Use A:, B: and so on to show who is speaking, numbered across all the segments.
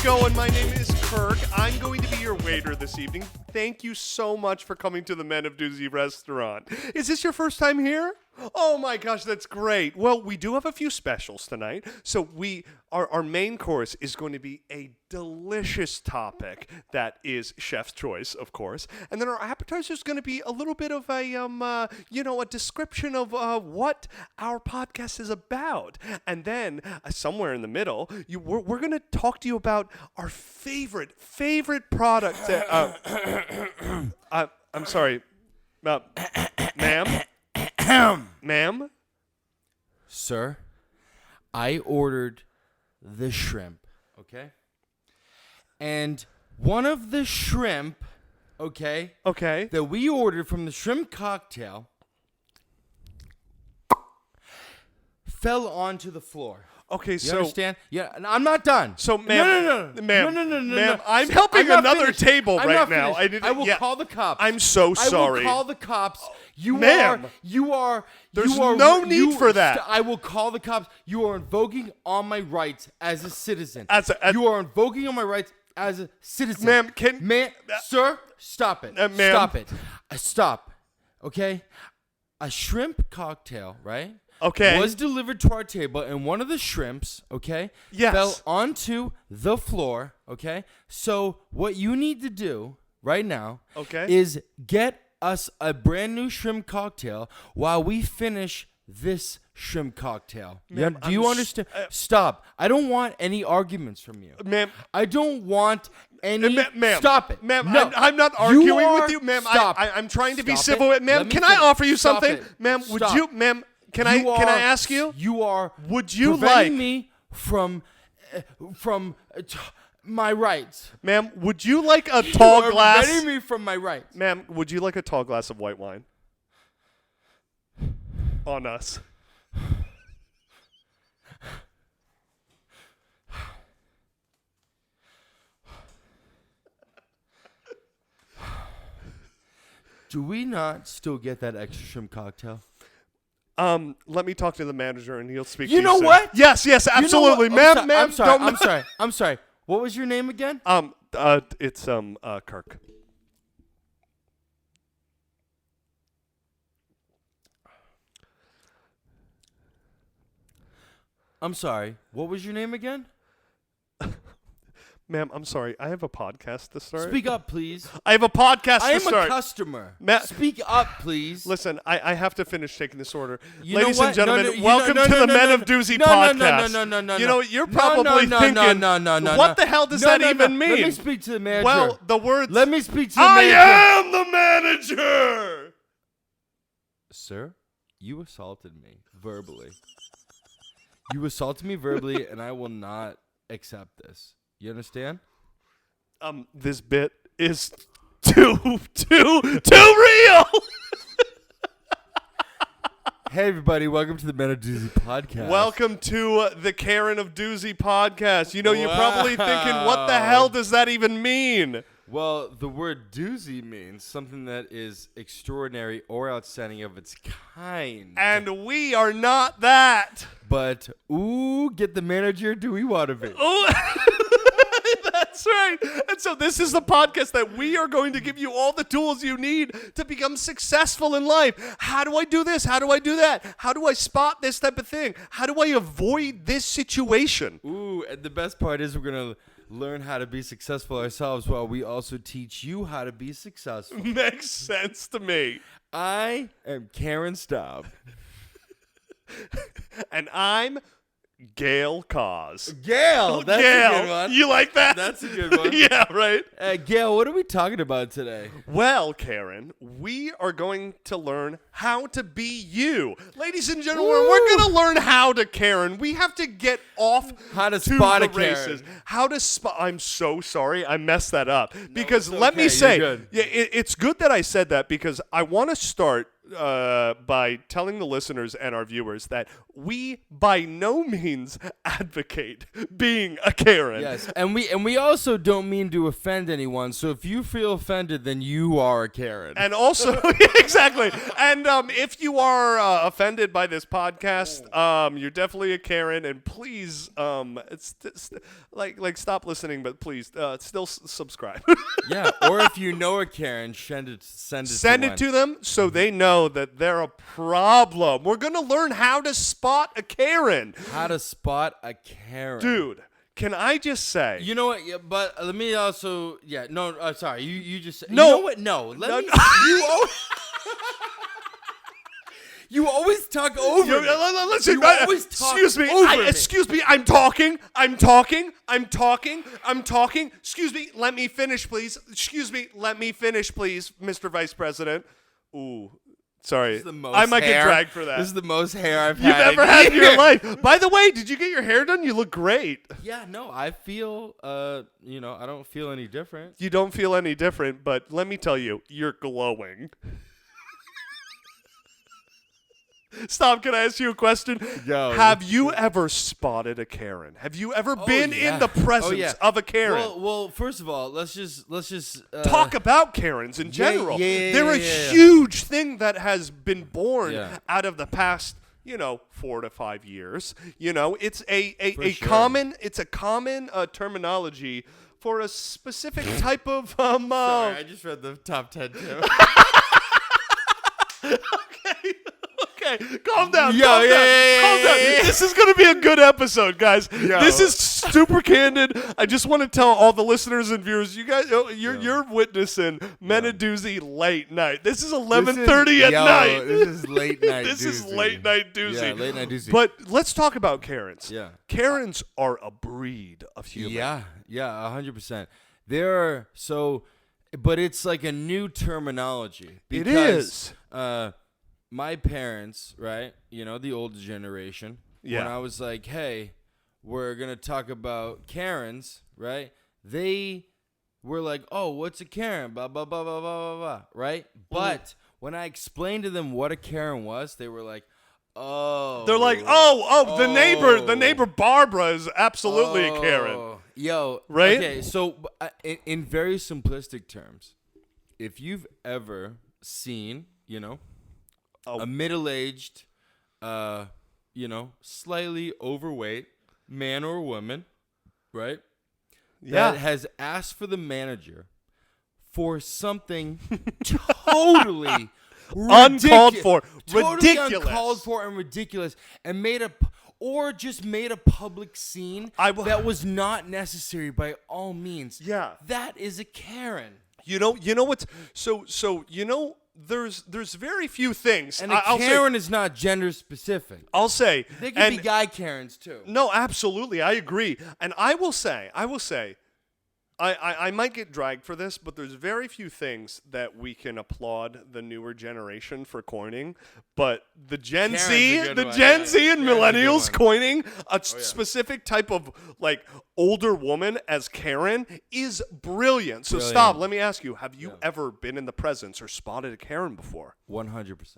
A: going? My name is Kirk. I'm going to be your waiter this evening. Thank you so much for coming to the Men of Doozy restaurant. Is this your first time here? Oh my gosh, that's great. Well, we do have a few specials tonight. So our main course is going to be a delicious topic that is chef's choice, of course. And then our appetizer is going to be a little bit of a description of what our podcast is about. And then somewhere in the middle, we're going to talk to you about our favorite product. I'm sorry, ma'am. Ma'am?
B: Sir, I ordered the shrimp, okay? And one of the shrimp, okay, that we ordered from the shrimp cocktail fell onto the floor.
A: Okay,
B: you
A: so
B: understand? Yeah, and I'm not done.
A: So, ma'am,
B: no,
A: ma'am, I'm helping another table right now.
B: I will call the cops.
A: I'm so sorry.
B: I will call the cops.
A: Ma'am, there's no need for that.
B: I will call the cops. You are invoking on my rights as a citizen.
A: You
B: are invoking on my rights as a citizen.
A: Ma'am,
B: sir, stop it.
A: Ma'am.
B: Stop it. Stop. Okay? A shrimp cocktail, right?
A: Okay.
B: Was delivered to our table, and one of the shrimps, okay,
A: yes,
B: fell onto the floor, okay? So what you need to do right now, is get us a brand new shrimp cocktail while we finish this shrimp cocktail.
A: Ma'am,
B: Do you understand? Stop. I don't want any arguments from you.
A: Ma'am.
B: I don't want any...
A: Ma'am.
B: Stop it.
A: Ma'am,
B: no.
A: I'm not arguing with you. Ma'am,
B: Stop.
A: I'm trying to be
B: Stop
A: civil.
B: it.
A: Ma'am, can I offer you
B: Stop
A: something?
B: it.
A: Ma'am, would
B: Stop.
A: you... Ma'am, can I ask you?
B: You are
A: Would you
B: preventing me from my rights.
A: Ma'am, would you like a tall glass?
B: Preventing me from my rights.
A: Ma'am, would you like a tall glass of white wine? On us.
B: Do we not still get that extra shrimp cocktail?
A: Let me talk to the manager and he'll speak to you.
B: You know
A: soon.
B: what?
A: Yes, absolutely. Ma'am,
B: I'm sorry. What was your name again?
A: It's Kirk.
B: I'm sorry. What was your name again?
A: Ma'am, I'm sorry. I have a podcast to start.
B: Speak up, please.
A: I have a podcast to start.
B: I am a customer. Speak up, please.
A: Listen, I have to finish taking this order.
B: You
A: Ladies and gentlemen, welcome to the Men of Doozy podcast.
B: No.
A: You know, you're probably thinking, what the hell does that even mean?
B: Let me speak to the manager.
A: Well, the words...
B: Let me speak to the manager.
A: I am the manager!
B: Sir, you assaulted me verbally. You assaulted me verbally, and I will not accept this. You understand?
A: This bit is too real.
B: Hey everybody, welcome to the Men of Doozy podcast.
A: Welcome to the Karen of Doozy podcast. You know, you're probably thinking, what the hell does that even mean?
B: Well, the word doozy means something that is extraordinary or outstanding of its kind.
A: And we are not that.
B: But, get the manager, do we want to be?
A: Ooh. That's right. And so this is the podcast that we are going to give you all the tools you need to become successful in life. How do I do this? How do I do that? How do I spot this type of thing? How do I avoid this situation?
B: And the best part is we're going to learn how to be successful ourselves while we also teach you how to be successful.
A: Makes sense to me.
B: I am Karen Staub.
A: And I'm Gail Koz.
B: Gail, that's a good one.
A: You like that?
B: That's a good one.
A: Yeah, right?
B: Gail, what are we talking about today?
A: Well, Karen, we are going to learn how to be you. Ladies and gentlemen, we're going to learn how to Karen. We have to get off
B: how to spot
A: the
B: a Karen.
A: races. How to spot. I'm so sorry. I messed that up. Because let me say, it's good that I said that because I want to start by telling the listeners and our viewers that we by no means advocate being a Karen.
B: Yes, and we also don't mean to offend anyone. So if you feel offended, then you are a Karen.
A: And also, exactly. And if you are offended by this podcast, you're definitely a Karen. And please, stop listening, but please still subscribe.
B: Yeah, or if you know a Karen, send it
A: to them so they know that they're a problem. We're going to learn how to spot a Karen.
B: How to spot a Karen.
A: Dude, can I just say?
B: You know what? Yeah, but let me also. Yeah, no, sorry. You just.
A: No.
B: You know what? No. Let me. You always talk over me.
A: Listen,
B: you always talk
A: excuse me.
B: over me.
A: Excuse me. I'm talking. Excuse me. Let me finish, please. Excuse me. Let me finish, please, Mr. Vice President. Ooh. Sorry. I might get dragged for that.
B: This is the most hair I've
A: You've
B: had
A: ever had in your life. By the way, did you get your hair done? You look great.
B: Yeah, no, I feel, I don't feel any different.
A: You don't feel any different, but let me tell you, you're glowing. Stop, can I ask you a question?
B: Yo.
A: Have you ever spotted a Karen? Have you ever been in the presence of a Karen?
B: Well, first of all, let's just
A: talk about Karens in general. They're a huge thing that has been born out of the past, 4 to 5 years. It's a common terminology for a specific type of
B: Sorry, I just read the top 10 too.
A: Okay, calm down. Calm down. This is going to be a good episode, guys. This is super candid. I just want to tell all the listeners and viewers, you guys, you're witnessing Men of Doozy late night. This is 11:30 at night.
B: This is late night.
A: This is late night Doozy.
B: Yeah, late night Doozy.
A: But let's talk about Karens.
B: Yeah,
A: Karens are a breed of human.
B: Yeah, 100%. They're but it's like a new terminology. Because,
A: it is.
B: My parents, right, the older generation, when I was like, hey, we're going to talk about Karens, right, they were like, oh, what's a Karen, blah, blah, blah, blah, blah, blah, blah, right? But when I explained to them what a Karen was, they were like, oh.
A: They're like, the neighbor Barbara is absolutely a Karen.
B: Yo.
A: Right?
B: Okay, so in very simplistic terms, if you've ever seen, a middle-aged, slightly overweight man or woman, right?
A: Yeah.
B: That has asked for the manager for something totally
A: uncalled for,
B: totally
A: ridiculous,
B: uncalled for and ridiculous, and made a public scene that was not necessary by all means.
A: Yeah,
B: that is a Karen.
A: You know what's There's very few things.
B: And Karen is not gender specific.
A: I'll say.
B: They could be guy Karens too.
A: No, absolutely. I agree. And I will say, I might get dragged for this, but there's very few things that we can applaud the newer generation for coining. But the Gen Z and millennials coining a specific type of older woman as Karen is brilliant. So Staub, let me ask you, have you ever been in the presence or spotted a Karen before?
B: 100%.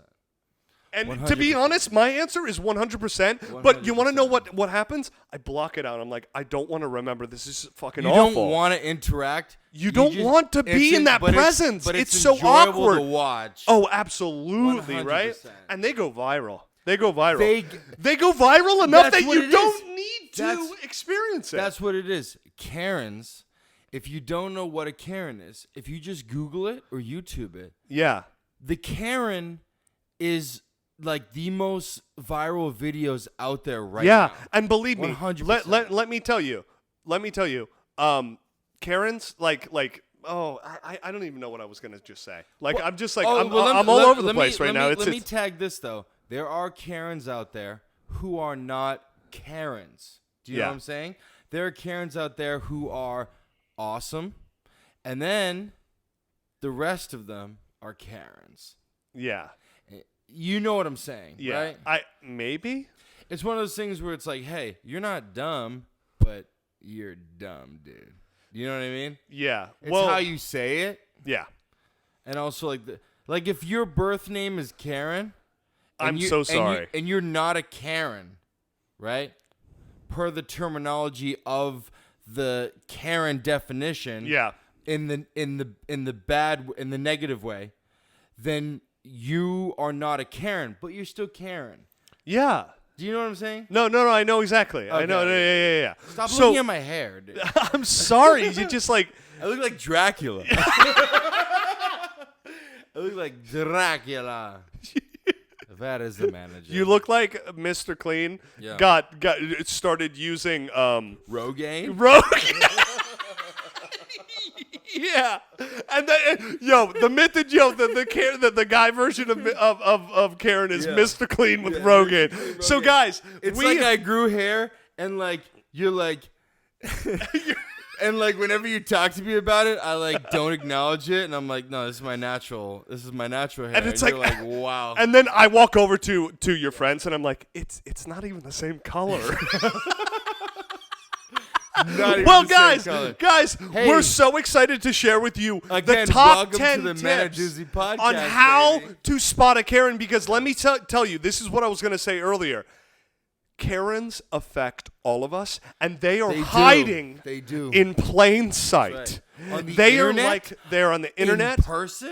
A: And
B: 100%.
A: to be honest, my answer is 100%. But you want to know what happens? I block it out. I'm like, I don't want to remember. This is fucking awful.
B: You don't want to interact.
A: You don't want to be in that presence. It's so awkward
B: to watch.
A: Oh, absolutely, 100%. Right? And they go viral. They go viral enough that you don't need to experience it.
B: That's what it is. Karens, if you don't know what a Karen is, if you just Google it or YouTube it.
A: Yeah.
B: The Karen is like the most viral videos out there right now.
A: Yeah, and believe me,
B: 100%.
A: let me tell you, Karens I don't even know what I was gonna just say. I'm all over the place right now.
B: Let me tag this though. There are Karens out there who are not Karens. Do you know what I'm saying? There are Karens out there who are awesome, and then the rest of them are Karens.
A: Yeah.
B: You know what I'm saying, right?
A: Maybe.
B: It's one of those things where it's like, hey, you're not dumb, but you're dumb, dude. You know what I mean?
A: Yeah.
B: It's how you say it.
A: Yeah.
B: And also Like if your birth name is Karen,
A: I'm so sorry.
B: And you're not a Karen, right? Per the terminology of the Karen definition,
A: yeah,
B: in the negative way, then you are not a Karen, but you're still Karen.
A: Yeah.
B: Do you know what I'm saying?
A: No, I know exactly. Okay. I know. Yeah.
B: Stop looking at my hair, dude.
A: I'm sorry. You just like...
B: I look like Dracula. I look like Dracula. That is the manager.
A: You look like Mr. Clean.
B: Yeah.
A: Got started using
B: Rogaine.
A: Yeah, and then the myth that the guy version of Karen is Mr. Clean with Rogaine. So guys,
B: it's like I grew hair and like you're like. And like whenever you talk to me about it, I like don't acknowledge it, and I'm like, no, this is my natural hair.
A: And it's
B: you're
A: like
B: wow.
A: And then I walk over to your friends, and I'm like, it's not even the same color. Well, guys,
B: hey,
A: we're so excited to share with you
B: again,
A: the top
B: welcome
A: 10
B: to the
A: tips
B: Doozy podcast,
A: on how
B: baby.
A: to spot a Karen. Because let me tell you, this is what I was going to say earlier. Karens affect all of us, and they are hiding in plain sight.
B: Right. On the
A: they
B: internet?
A: are like they're on the internet,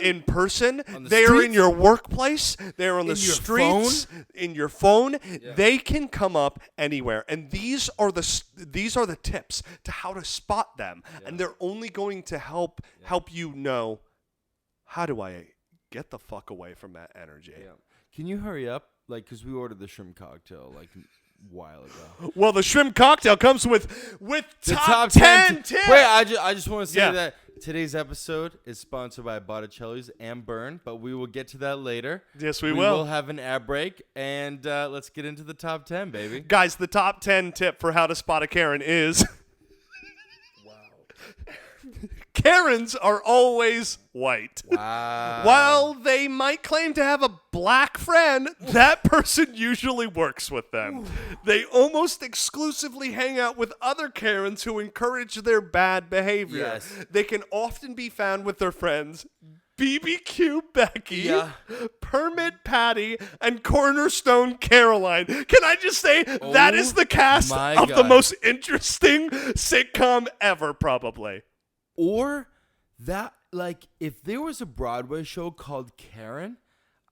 B: in person,
A: they are in your workplace, they're on the streets,
B: phone?
A: in your phone.
B: Yeah.
A: They can come up anywhere, and these are the tips to how to spot them, and they're only going to help you know, how do I get the fuck away from that energy?
B: Yeah. Can you hurry up? Like, because we ordered the shrimp cocktail like while ago.
A: Well, the shrimp cocktail comes with
B: the
A: top 10 tips.
B: Wait, I just want to say that today's episode is sponsored by Botticelli's and Burn, but we will get to that later.
A: Yes, we
B: will.
A: will.
B: We'll have an ad break, and let's get into the top 10, baby.
A: Guys, the top 10 tip for how to spot a Karen is... Karens are always white.
B: Wow.
A: While they might claim to have a black friend, that person usually works with them. Ooh. They almost exclusively hang out with other Karens who encourage their bad behavior.
B: Yes.
A: They can often be found with their friends BBQ Becky, Permit Patty, and Cornerstone Caroline. Can I just say that is the cast of the most interesting sitcom ever, probably.
B: Or that, like, if there was a Broadway show called Karen,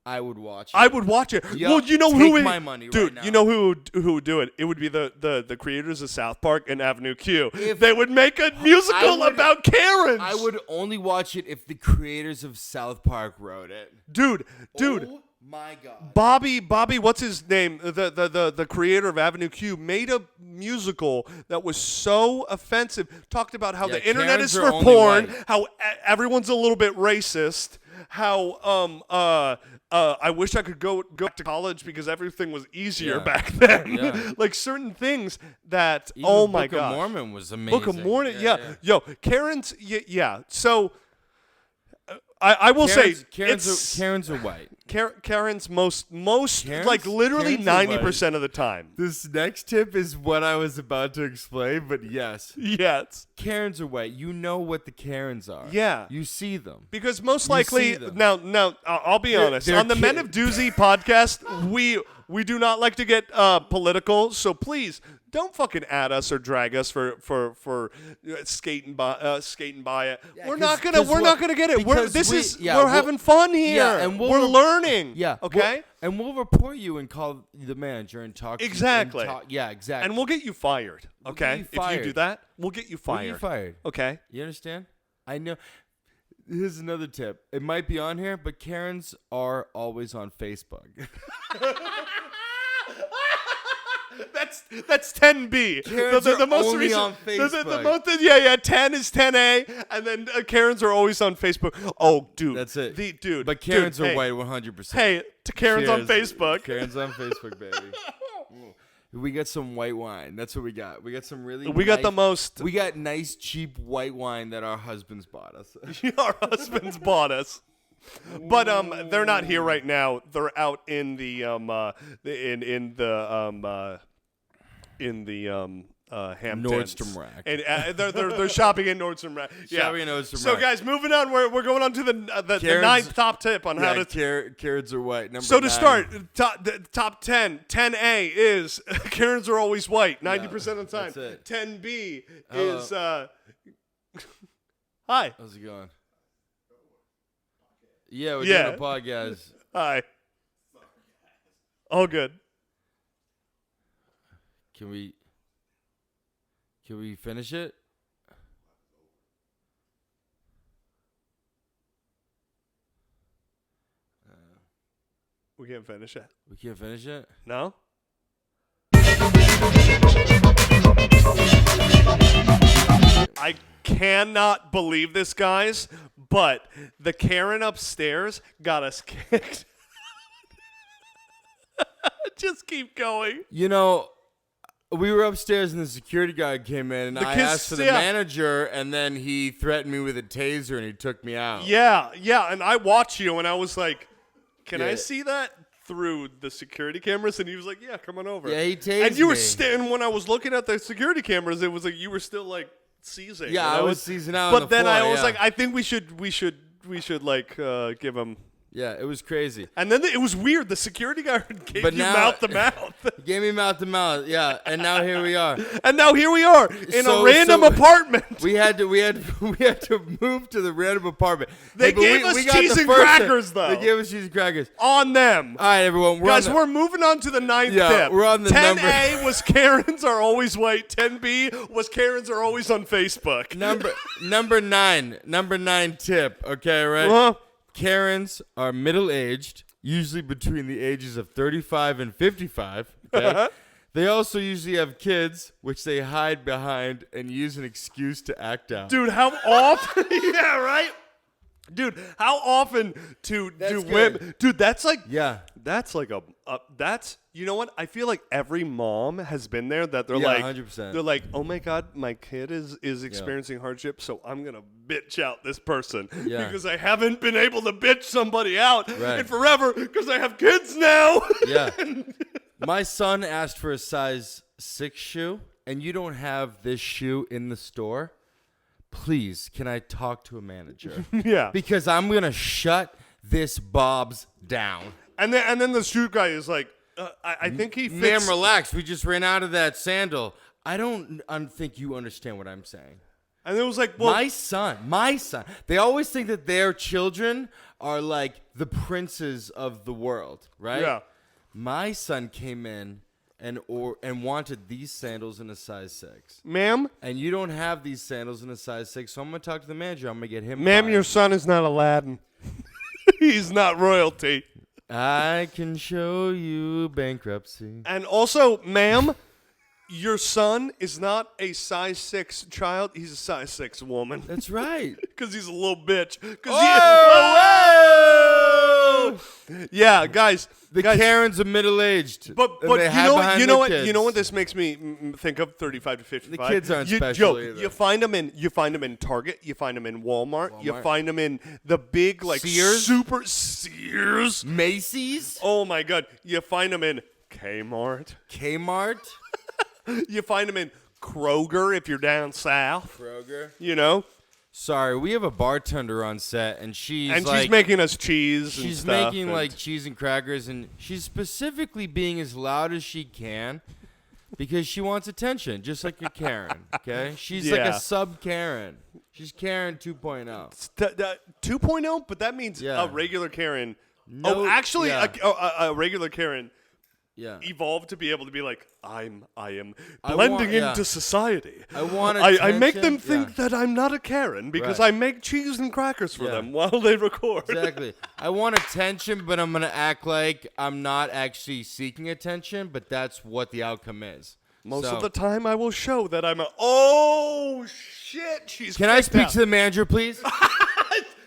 B: I would watch it.
A: I would watch it.
B: Yep.
A: Well, you know
B: Take
A: who would,
B: my money
A: dude,
B: right now.
A: you know who would do it? It would be the creators of South Park and Avenue Q. They would make a musical about Karens.
B: I would only watch it if the creators of South Park wrote it.
A: Dude.
B: Oh my God.
A: Bobby, what's his name? The creator of Avenue Q made a musical that was so offensive. Talked about how the internet
B: Karens
A: is for porn, how everyone's a little bit racist, how I wish I could go to college because everything was easier back then.
B: Yeah.
A: Like certain things that
B: Even
A: oh my god.
B: Book of Mormon was amazing.
A: Book of Mormon, yeah. Yo, Karens, yeah. So I will say
B: Karens are white.
A: Karen's most like literally 90% of the time.
B: This next tip is what I was about to explain, but yes. Karens are white. You know what the Karens are.
A: Yeah.
B: You see them.
A: Because most likely, now I'll be honest. On the Men of Doozy podcast, we do not like to get political, so please don't fucking add us or drag us for skating by it.
B: Yeah,
A: we're not gonna get it. We're having fun here.
B: Yeah, and
A: we're learning.
B: Yeah.
A: Okay.
B: And we'll report you and call the manager and talk.
A: Exactly.
B: Exactly.
A: And we'll get you fired. Okay.
B: If
A: you do that, we'll get you fired. Okay.
B: You understand? I know. Here's another tip. It might be on here, but Karens are always on Facebook.
A: That's 10B.
B: Karens are
A: most
B: only
A: recent,
B: on Facebook.
A: 10 is 10A, and then Karens are always on Facebook. Oh, dude.
B: That's it.
A: Dude.
B: But Karens are white 100%.
A: Hey, to Karens on Facebook.
B: Karens on Facebook, baby. We got some white wine. That's what we got. We got some really
A: We got the most.
B: We got nice, cheap white wine that our husbands bought us.
A: Our husbands bought us. But they're not here right now. They're out in the Hamptons.
B: Nordstrom Rack.
A: And they're shopping at Nordstrom Rack. Yeah.
B: Shopping at Nordstrom
A: So
B: Rack.
A: guys, moving on. We're going on to the ninth top tip on how to.
B: Karens are white. Number
A: So to
B: 9.
A: start, top 10. 10A is Karens are always white 90% of the time.
B: That's it.
A: 10B is hi.
B: How's it going? Yeah, we're doing a podcast.
A: Hi. All good.
B: Can we finish it?
A: We can't finish it.
B: We can't finish it?
A: No? I cannot believe this, guys, but the Karen upstairs got us kicked. Just keep going.
B: You know, we were upstairs and the security guard came in and I asked for the manager and then he threatened me with a taser and he took me out.
A: Yeah, and I watched you and I was like, can I see that through the security cameras? And he was like, yeah, come on over.
B: Yeah, he tased me.
A: And you were and when I was looking at the security cameras, it was like you were still like seizing.
B: Yeah, I was seizing out.
A: But then I was like, I think we should like give him.
B: Yeah, it was crazy.
A: And then it was weird. The security guard gave you mouth to mouth.
B: He gave me mouth to mouth. Yeah, and now here we are.
A: And now here we are in a random apartment.
B: We had to move to the random apartment.
A: They gave us cheese and crackers though.
B: They gave us cheese and crackers
A: on them.
B: All right, everyone.
A: We're moving on to the 9th tip.
B: We're on the
A: 10A was Karens are always white. 10B was Karens are always on Facebook.
B: Number 9 tip. Okay, right?
A: Uh-huh.
B: Karens are middle-aged, usually between the ages of 35 and 55. Okay? They also usually have kids, which they hide behind and use an excuse to act out.
A: Dude, how often? Yeah, right? Dude, how often do women? Dude, that's like that's like that's you know what? I feel like every mom has been there that they're like
B: 100%.
A: They're like, "Oh my god, my kid is experiencing hardship, so I'm going to bitch out this person because I haven't been able to bitch somebody out in forever because I have kids now."
B: Yeah. My son asked for a size 6 shoe and you don't have this shoe in the store. Please, can I talk to a manager?
A: Yeah.
B: Because I'm going to shut this Bob's down.
A: And then the shoe guy is like, I think he fits.
B: Ma'am, relax. We just ran out of that sandal. I don't think you understand what I'm saying.
A: And it was like, well.
B: My son. They always think that their children are like the princes of the world, right?
A: Yeah.
B: My son came in and wanted these sandals in a size 6.
A: Ma'am?
B: And you don't have these sandals in a size 6, so I'm going to talk to the manager. I'm going to get him
A: Ma'am,
B: fired.
A: your son is not Aladdin. He's not royalty.
B: I can show you bankruptcy.
A: And also, ma'am, your son is not a size 6 child. He's a size 6 woman.
B: That's right.
A: Because he's a little bitch.
B: Whoa!
A: Yeah, guys.
B: Karens are middle-aged.
A: But you know what this makes me think of 35 to 55.
B: The kids aren't special either.
A: You find them in Target, you find them in Walmart, you find them in the big like
B: Sears?
A: super Sears,
B: Macy's.
A: Oh my god, you find them in Kmart.
B: You
A: find them in Kroger if you're down south.
B: Kroger.
A: You know.
B: Sorry, we have a bartender on set, and she's
A: making us cheese.
B: She's making like cheese and crackers, and she's specifically being as loud as she can because she wants attention, just like your Karen. Okay, she's like a sub Karen. She's Karen 2.0.
A: 2.0, but that means a regular Karen. No, actually, a regular Karen.
B: Yeah.
A: Evolved to be able to be like, I am blending into society.
B: I
A: make them think that I'm not a Karen because I make cheese and crackers for them while they record.
B: Exactly. I want attention, but I'm going to act like I'm not actually seeking attention, but that's what the outcome is.
A: Most of the time I will show that I'm oh shit, she's
B: Can I speak to the manager, please?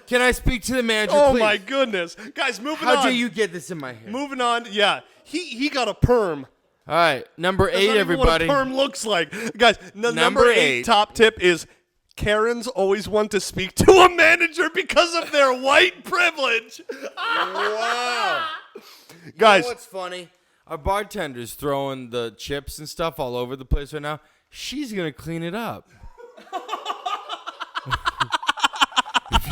B: Can I speak to the manager, please?
A: Oh my goodness. Guys, moving on.
B: How dare you get this in my hair?
A: Moving on. Yeah. He got a perm.
B: All right, number 8, everybody.
A: What a perm looks like, guys. Number 8 top tip is Karens always want to speak to a manager because of their white privilege.
B: Wow,
A: guys,
B: you know what's funny? Our bartender's throwing the chips and stuff all over the place right now. she's going to clean it up.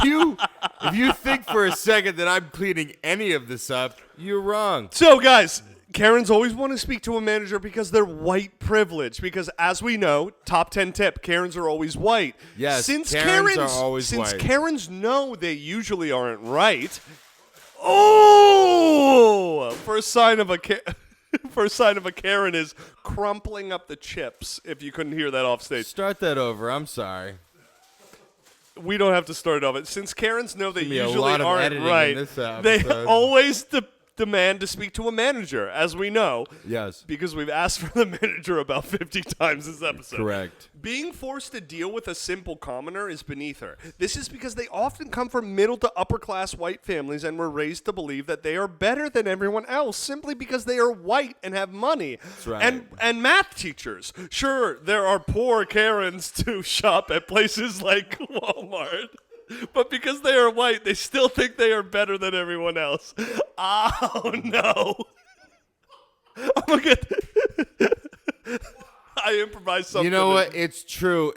B: If you think for a second that I'm cleaning any of this up, you're wrong.
A: So, guys, Karens always want to speak to a manager because they're white privileged. Because, as we know, top 10 tip, Karens are always white.
B: Yes, Karens are always white.
A: Since Karens know they usually aren't right, oh, first sign of a Karen is crumpling up the chips, if you couldn't hear that off stage.
B: Start that over. I'm sorry.
A: We don't have to start it off. Since Karens know they usually aren't right,
B: they
A: always demand to speak to a manager, as we know.
B: Yes.
A: Because we've asked for the manager about 50 times this episode.
B: Correct.
A: Being forced to deal with a simple commoner is beneath her. This is because they often come from middle to upper class white families and were raised to believe that they are better than everyone else simply because they are white and have money.
B: That's right.
A: And math teachers. Sure, there are poor Karens to shop at places like Walmart. But because they are white, they still think they are better than everyone else. Oh, no. I'm going to I improvised something.
B: You know what? It's true.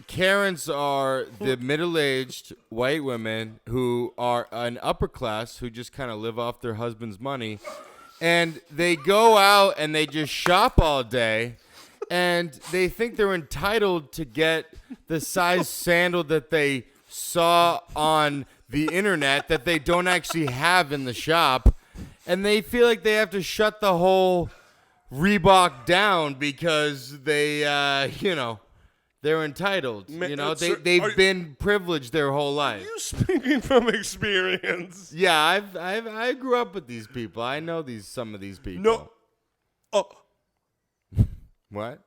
B: Karens are the middle-aged white women who are an upper class who just kind of live off their husband's money. And they go out and they just shop all day. And they think they're entitled to get the size sandal that they saw on the internet that they don't actually have in the shop, and they feel like they have to shut the whole Reebok down because they, they're entitled. They've been privileged their whole life.
A: You speaking from experience?
B: Yeah, I grew up with these people. I know some of these people.
A: No. Oh.
B: What?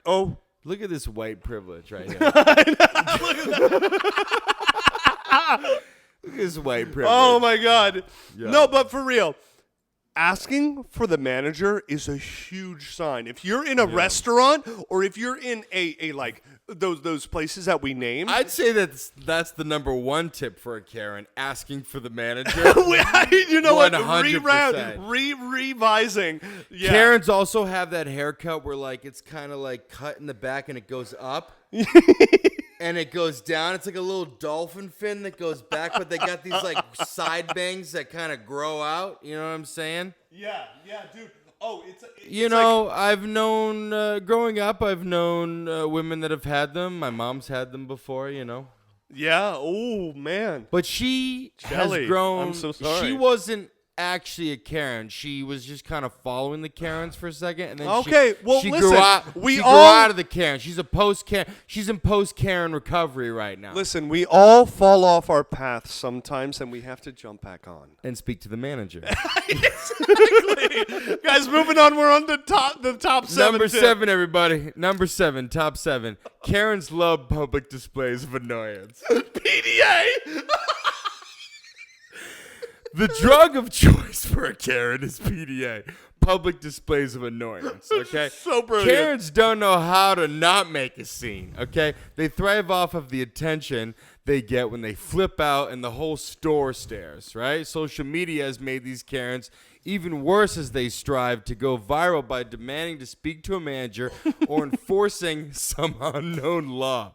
A: Oh.
B: Look at this white privilege right here.
A: Look at that.
B: Look at this white privilege.
A: Oh, my God.
B: Yeah.
A: No, but for real, asking for the manager is a huge sign. If you're in a restaurant or if you're in a like those places that we named.
B: I'd say that's the number one tip for a Karen, asking for the manager.
A: You know
B: 100%.
A: what? Revising. Yeah.
B: Karens also have that haircut where like it's kind of like cut in the back and it goes up. And it goes down. It's like a little dolphin fin that goes back, but they got these like side bangs that kind of grow out. You know what I'm saying?
A: Yeah, dude. Oh, it's
B: I've known growing up. I've known women that have had them. My mom's had them before.
A: Yeah. Oh man.
B: But she
A: Kelly,
B: has grown.
A: I'm so sorry.
B: She wasn't actually a Karen. She was just kind of following the Karens for a second, and then she grew out. Grew out of the Karen. She's a post-Karen. She's in post-Karen recovery right now.
A: Listen, we all fall off our path sometimes, and we have to jump back on
B: and speak to the manager.
A: Exactly. Guys, moving on. We're on the top 7.
B: Number 7, everybody. Number 7, top 7. Karens love public displays of annoyance.
A: PDA.
B: The drug of choice for a Karen is PDA, public displays of annoyance, okay?
A: So brilliant.
B: Karens don't know how to not make a scene, okay? They thrive off of the attention they get when they flip out and the whole store stares, right? Social media has made these Karens even worse as they strive to go viral by demanding to speak to a manager or enforcing some unknown law.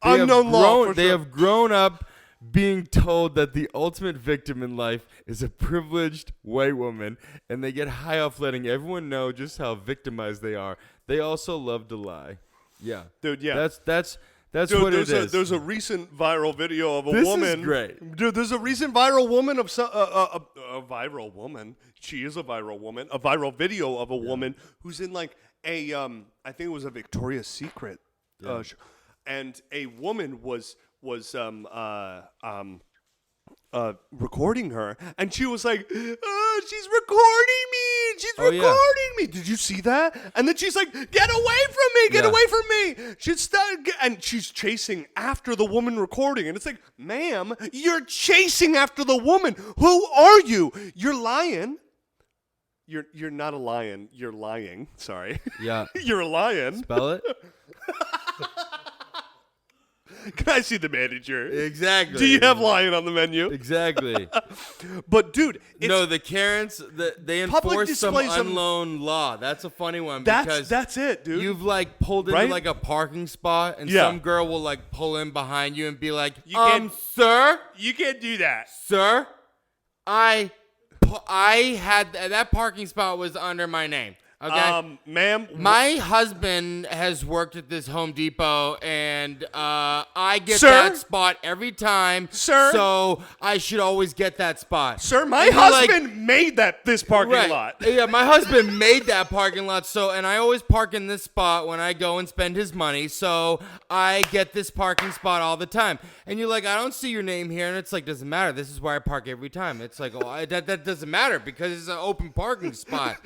B: They have grown up being told that the ultimate victim in life is a privileged white woman, and they get high off letting everyone know just how victimized they are. They also love to lie. Yeah.
A: Dude, yeah.
B: That's what it is.
A: There's a recent viral video of a woman.
B: This is great.
A: Dude, there's a recent viral woman of a viral woman. She is a viral woman. A viral video of a woman who's in like a I think it was a Victoria's Secret and a woman was recording her, and she was like, she's recording me. She's recording me. Did you see that? And then she's like, get away from me. Get away from me. And she's chasing after the woman recording. And it's like, ma'am, you're chasing after the woman. Who are you? You're lying. You're not a lion. You're lying. Sorry.
B: Yeah.
A: You're a lion.
B: Spell it.
A: Can I see the manager?
B: Exactly.
A: Do you have lion on the menu?
B: Exactly.
A: But dude,
B: no, the Karens, they enforce some unknown law. That's a funny one because
A: that's it, dude.
B: You've like pulled into like a parking spot, and some girl will like pull in behind you and be like, "Sir,
A: you can't do that,
B: sir. I had that parking spot was under my name." Okay,
A: ma'am.
B: My husband has worked at this Home Depot, and I get that spot every time.
A: Sir,
B: so I should always get that spot.
A: Sir, my husband made this parking lot.
B: Yeah, my husband made that parking lot. And I always park in this spot when I go and spend his money. So I get this parking spot all the time. And you're like, I don't see your name here, and it's like, doesn't matter. This is where I park every time. It's like, that doesn't matter because it's an open parking spot.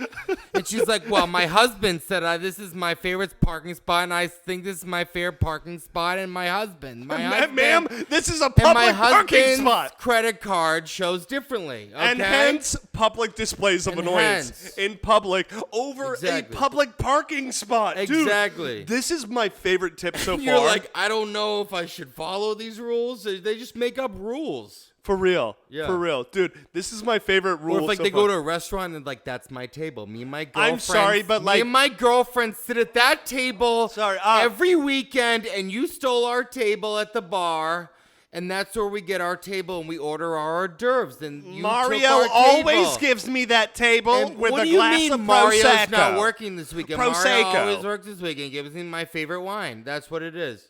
B: And she's like, well, my husband said this is my favorite parking spot, and I think this is my favorite parking spot, and my husband.
A: Ma'am, this is a public parking spot.
B: Credit card shows differently. Okay?
A: And hence, public displays of annoyance in public over a public parking spot.
B: Exactly.
A: Dude, this is my favorite tip so far.
B: You're like, I don't know if I should follow these rules. They just make up rules.
A: For real. Yeah. For real. Dude, this is my favorite rule.
B: Or if they go to a restaurant and like, that's my table. Me and my girlfriend.
A: I'm sorry, but
B: me and my girlfriend sit at that table every weekend, and you stole our table at the bar. And that's where we get our table, and we order our hors d'oeuvres. And
A: Mario always gives me that table with a glass of Prosecco.
B: Mario's not working this weekend?
A: Prosecco.
B: Mario always works this weekend. Gives me my favorite wine. That's what it is.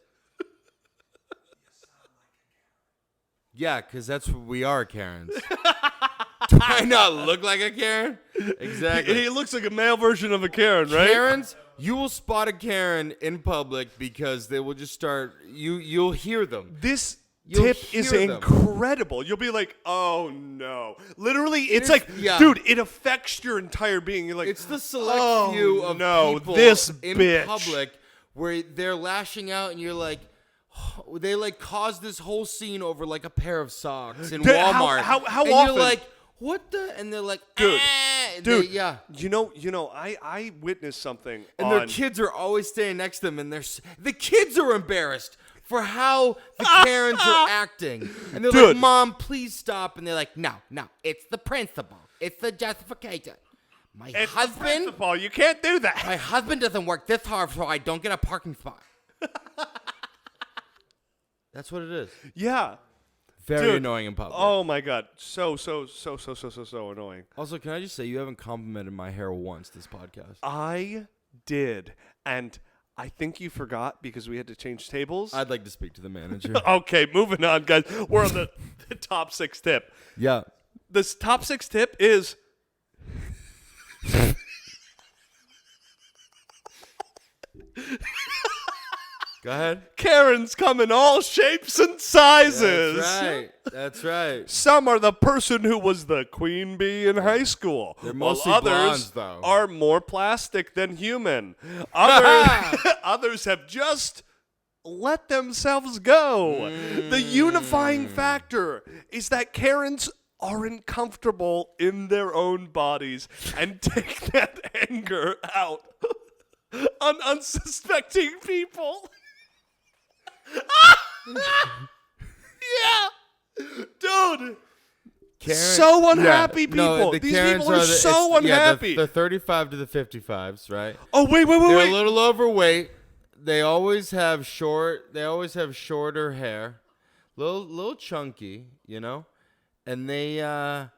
B: Yeah, because that's what we are, Karens. Do I not look like a Karen? Exactly.
A: He looks like a male version of a Karen, right?
B: Karens, you will spot a Karen in public because they will just start. You'll hear them.
A: This tip is incredible. You'll be like, oh no. Literally, it's like, dude, it affects your entire being. You're like,
B: it's the select few of people in public where they're lashing out, and you're like. They like caused this whole scene over like a pair of socks in Walmart.
A: How
B: and
A: often?
B: You're like, what the? And they're like,
A: dude,
B: yeah.
A: You know, I witnessed something.
B: And their kids are always staying next to them, and the kids are embarrassed for how the Karens are acting. And they're like, Mom, please stop. And they're like, no, it's the principle. It's the justification.
A: It's the principle. You can't do that.
B: My husband doesn't work this hard, so I don't get a parking spot. That's what it is.
A: Yeah.
B: Very annoying in public.
A: Oh my god. So annoying.
B: Also, can I just say you haven't complimented my hair once this podcast.
A: I did. And I think you forgot because we had to change tables.
B: I'd like to speak to the manager.
A: Okay, moving on, guys. We're on the top 6 tip.
B: Yeah.
A: This top 6 tip is
B: Go ahead.
A: Karens come in all shapes and sizes.
B: That's right.
A: Some are the person who was the queen bee in high school.
B: They're mostly
A: others
B: blondes, though.
A: Are more plastic than human. Others have just let themselves go. The unifying factor is that Karens aren't comfortable in their own bodies and take that anger out on unsuspecting people. Yeah, dude. So unhappy people. These
B: Karens
A: people are so unhappy.
B: The 35 to the 55s, right?
A: Oh wait.
B: They're a little overweight. They always have shorter hair, little chunky, you know, and they are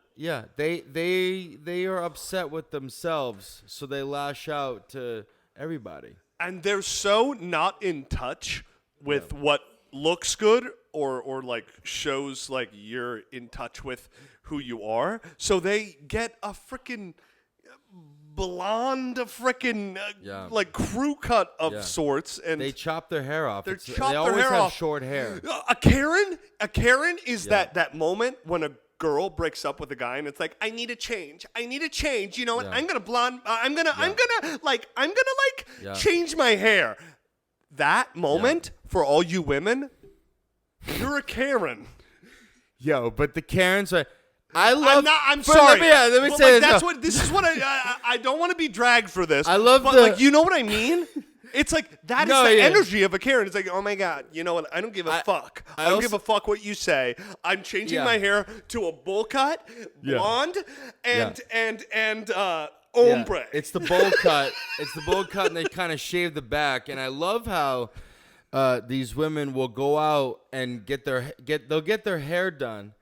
B: upset with themselves, so they lash out to everybody. And
A: they're so not in touch with what looks good or like shows like you're in touch with who you are. So they get a freaking blonde, like crew cut of sorts, and
B: they chop their hair off.
A: They always have
B: short hair.
A: A Karen is that moment when a girl breaks up with a guy and it's like, I need a change. You know what? I'm gonna change my hair. That moment for all you women, you're a Karen.
B: Yo, but the Karens are. I'm
A: sorry.
B: Let me say this.
A: This is what I don't want to be dragged for this.
B: I love
A: like, you know what I mean? It's like that is the energy of a Karen. It's like, oh my God, you know what? I don't give a fuck. I don't give a fuck what you say. I'm changing my hair to a bowl cut, blonde, and ombre.
B: It's the bowl cut. It's the bowl cut, and they kind of shave the back. And I love how these women will go out and they'll get their hair done.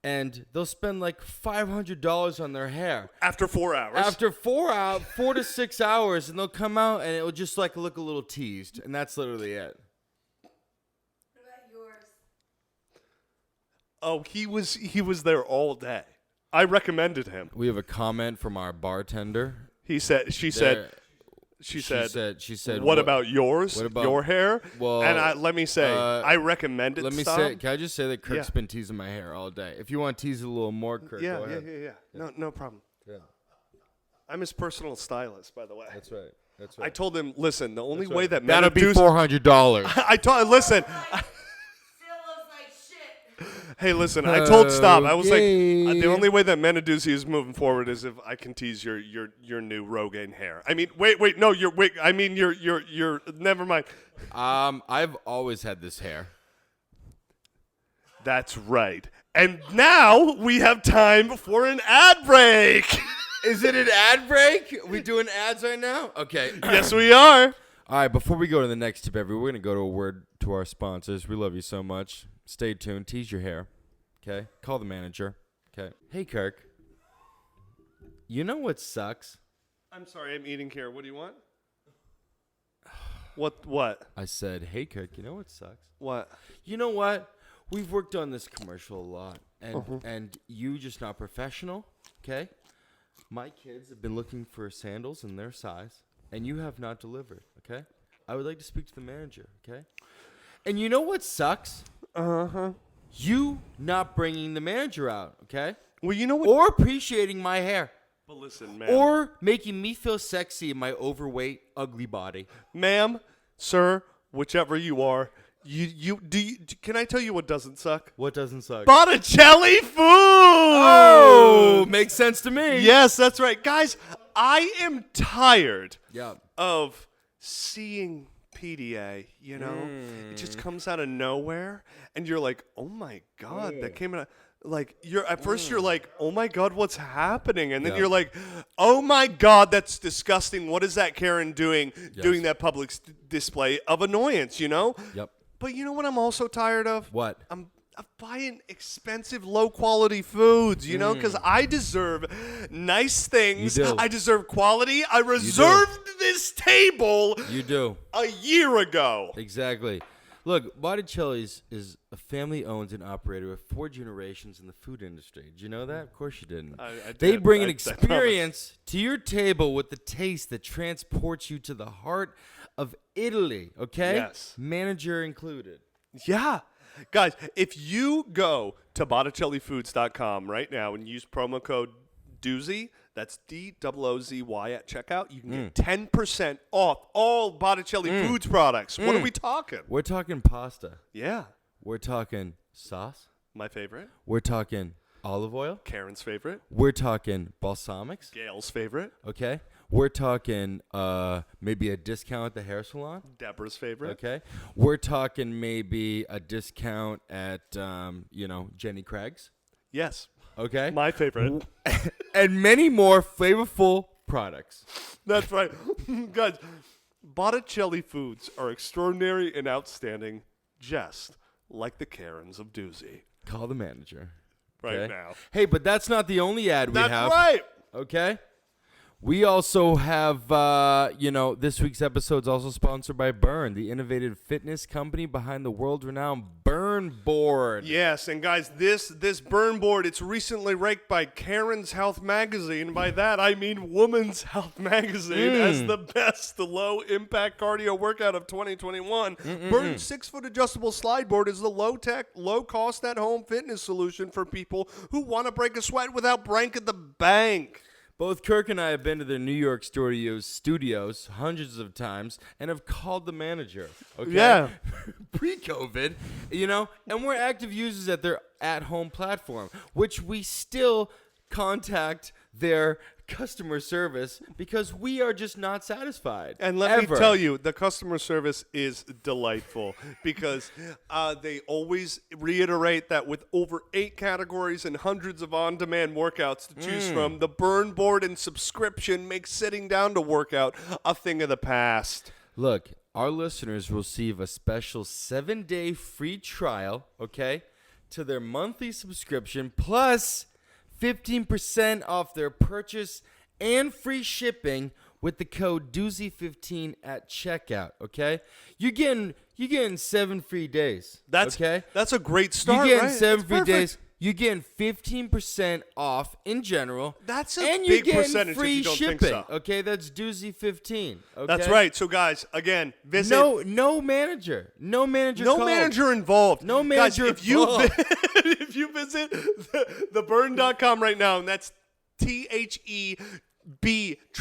B: And they'll spend like $500 on their hair.
A: After 4 hours.
B: After 4 to 6 hours, and they'll come out and it'll just like look a little teased, and that's literally it.
C: What about yours?
A: Oh, he was there all day. I recommended him.
B: We have a comment from our bartender.
A: She said, what about yours?
B: What about
A: your hair?
B: Well,
A: and let me say, I recommended
B: Let me
A: Staub.
B: say, can I just say that Kirk's been teasing my hair all day? If you want to tease it a little more, Kirk, go ahead.
A: Yeah. No problem.
B: Yeah.
A: I'm his personal stylist, by the way.
B: That's right.
A: I told him, listen, the only way that
B: that'll be $400.
A: I told listen. Hey, listen, I told Staub. I was like, the only way that Doozy is moving forward is if I can tease your new Rogaine hair. I mean, wait, no, you're never mind.
B: I've always had this hair.
A: That's right. And now we have time for an ad break.
B: Is it an ad break? We doing ads right now? Okay.
A: Yes, we are.
B: All right, before we go to the next tip, we're going to go to a word to our sponsors. We love you so much. Stay tuned. Tease your hair. Okay? Call the manager. Okay? Hey, Kirk. You know what sucks?
A: I'm sorry, I'm eating here. What do you want? What?
B: I said, hey, Kirk, you know what sucks?
A: What?
B: You know what? We've worked on this commercial a lot, and you just not professional, okay? My kids have been looking for sandals in their size, and you have not delivered, okay? I would like to speak to the manager, okay? And you know what sucks? You not bringing the manager out, okay?
A: Well, you know what?
B: Or appreciating my hair.
A: But listen, ma'am.
B: Or making me feel sexy in my overweight, ugly body.
A: Ma'am, sir, whichever you are, can I tell you what doesn't suck?
B: What doesn't suck?
A: Botticelli food!
B: Oh, makes sense to me.
A: Yes, that's right. Guys, I am tired of seeing PDA, you know? It just comes out of nowhere, and you're like, oh my God, that came out. Like, at first you're like, oh my God, what's happening? And then you're like, oh my God, that's disgusting. What is that Karen doing that public display of annoyance, you know?
B: Yep.
A: But you know what I'm also tired of?
B: What?
A: I'm buying expensive, low-quality foods, you know, because I deserve nice things.
B: You do.
A: I deserve quality. I reserved this table a year ago.
B: Exactly. Look, Botticelli's is a family-owned and operated with 4 generations in the food industry. Did you know that? Of course you didn't. They bring an experience to your table with the taste that transports you to the heart of Italy, okay?
A: Yes.
B: Manager included.
A: Yeah. Guys, if you go to BotticelliFoods.com right now and use promo code Doozy, that's DOOZY at checkout, you can get 10% off all Botticelli Foods products. What are we talking?
B: We're talking pasta.
A: Yeah.
B: We're talking sauce.
A: My favorite.
B: We're talking olive oil.
A: Karen's favorite.
B: We're talking balsamics.
A: Gail's favorite.
B: Okay. We're talking maybe a discount at the hair salon.
A: Deborah's favorite.
B: Okay. We're talking maybe a discount at, Jenny Craig's.
A: Yes.
B: Okay.
A: My favorite.
B: And many more flavorful products.
A: That's right. Guys, Botticelli Foods are extraordinary and outstanding, just like the Karens of Doozy.
B: Call the manager.
A: Right now.
B: Hey, but that's not the only ad we have.
A: That's right.
B: Okay. We also have, this week's episode is also sponsored by Burn, the innovative fitness company behind the world-renowned Burn Board.
A: Yes, and guys, this Burn Board, it's recently ranked by Karen's Health Magazine. By that, I mean Woman's Health Magazine as the best low-impact cardio workout of 2021. Burn's 6-foot adjustable slide board is the low-tech, low-cost at-home fitness solution for people who want to break a sweat without breaking the bank.
B: Both Kirk and I have been to their New York studios hundreds of times and have called the manager. Okay?
A: Yeah.
B: Pre-COVID, and we're active users at their at-home platform, which we still contact their customer service because we are just not satisfied.
A: And let me tell you, the customer service is delightful because they always reiterate that with over 8 categories and hundreds of on-demand workouts to choose from, the burn board and subscription makes sitting down to work out a thing of the past.
B: Look, our listeners receive a special 7-day free trial, okay, to their monthly subscription, plus 15% off their purchase and free shipping with the code Doozy15 at checkout, okay? You're getting 7 free days, okay?
A: That's a great start,
B: You're getting
A: right?
B: 7
A: That's
B: free
A: perfect.
B: days. You're getting 15% off in general.
A: That's a
B: and
A: big
B: you're getting
A: percentage if
B: free
A: you don't
B: shipping,
A: think so.
B: okay? That's Doozy15, okay?
A: That's right. So, guys, again, visit.
B: No manager. No manager
A: No
B: called.
A: manager involved.
B: No manager
A: Guys, if you
B: involved.
A: if you visit theburn.com right now, and that's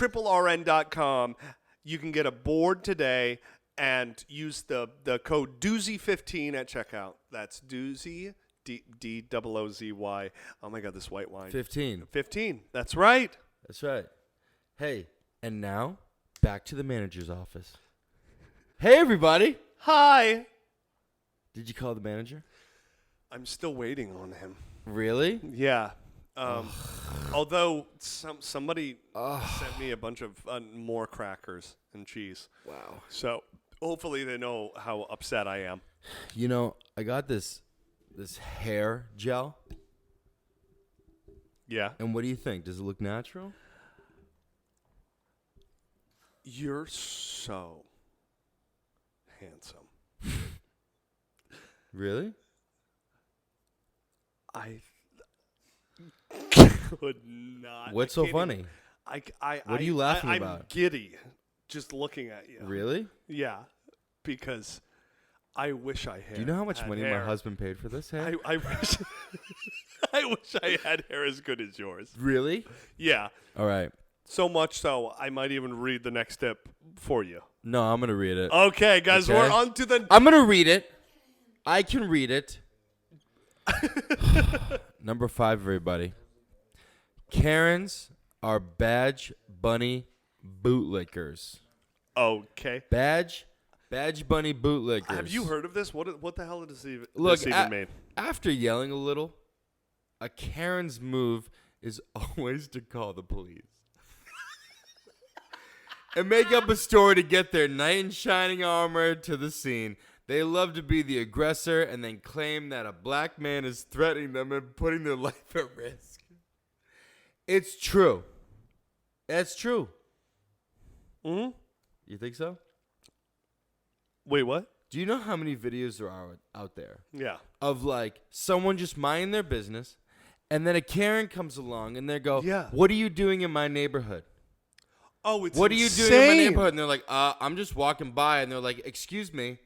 A: THEBRRN.com, you can get a board today and use the code Doozy15 at checkout. That's Doozy, D-O-O-Z-Y. Oh my God, this white wine.
B: 15.
A: 15. That's right.
B: That's right. Hey, and now back to the manager's office. Hey, everybody.
A: Hi.
B: Did you call the manager?
A: I'm still waiting on him.
B: Really?
A: Yeah. Although somebody sent me a bunch of more crackers and cheese.
B: Wow.
A: So hopefully they know how upset I am.
B: You know, I got this hair gel.
A: Yeah.
B: And what do you think? Does it look natural?
A: You're so handsome.
B: Really?
A: I could not.
B: What's so funny?
A: What
B: What are you laughing
A: I'm
B: about?
A: giddy just looking at you.
B: Really?
A: Yeah, because I wish I had.
B: Do you know how much
A: had
B: money
A: hair.
B: my husband paid for this hair?
A: I wish. I wish I had hair as good as yours.
B: Really?
A: Yeah.
B: All right.
A: So much so, I might even read the next tip for you.
B: No, I'm going to read it.
A: Okay, guys,
B: Okay.
A: we're on to the.
B: I'm going to read it. I can read it. Number 5, everybody. Karens are badge bunny bootlickers.
A: Okay.
B: Badge bunny bootlickers.
A: Have you heard of this? What the hell does this
B: Look,
A: even mean?
B: after yelling a little, a Karen's move is always to call the police. And make up a story to get their knight in shining armor to the scene. They love to be the aggressor and then claim that a black man is threatening them and putting their life at risk. It's true. That's true.
A: Hmm?
B: You think so?
A: Wait, what?
B: Do you know how many videos there are out there
A: Yeah.
B: of like someone just minding their business and then a Karen comes along and they go,
A: Yeah.
B: "What are you doing in my neighborhood?
A: Oh, it's
B: What are you
A: insane.
B: doing in my neighborhood?" And they're like, I'm just walking by." And they're like, "Excuse me,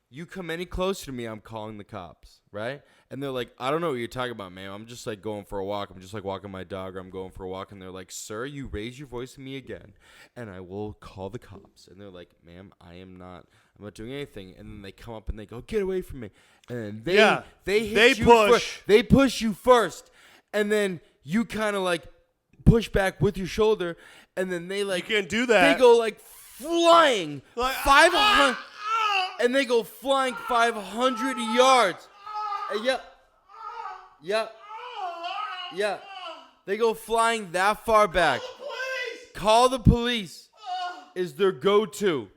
B: you come any closer to me, I'm calling the cops," right? And they're like, "I don't know what you're talking about, ma'am. I'm just like going for a walk. I'm just like walking my dog, or I'm going for a walk." And they're like, "Sir, you raise your voice to me again, and I will call the cops." And they're like, "Ma'am, I'm not doing anything." And then they come up and they go, "Get away from me!" And then they push you first, and then you kind of like push back with your shoulder, and then they like
A: You can't do that.
B: They go like flying
A: Like,
B: 500, and they go flying 500 yards. Yep. They go flying that far back. Call the police. Is their go-to.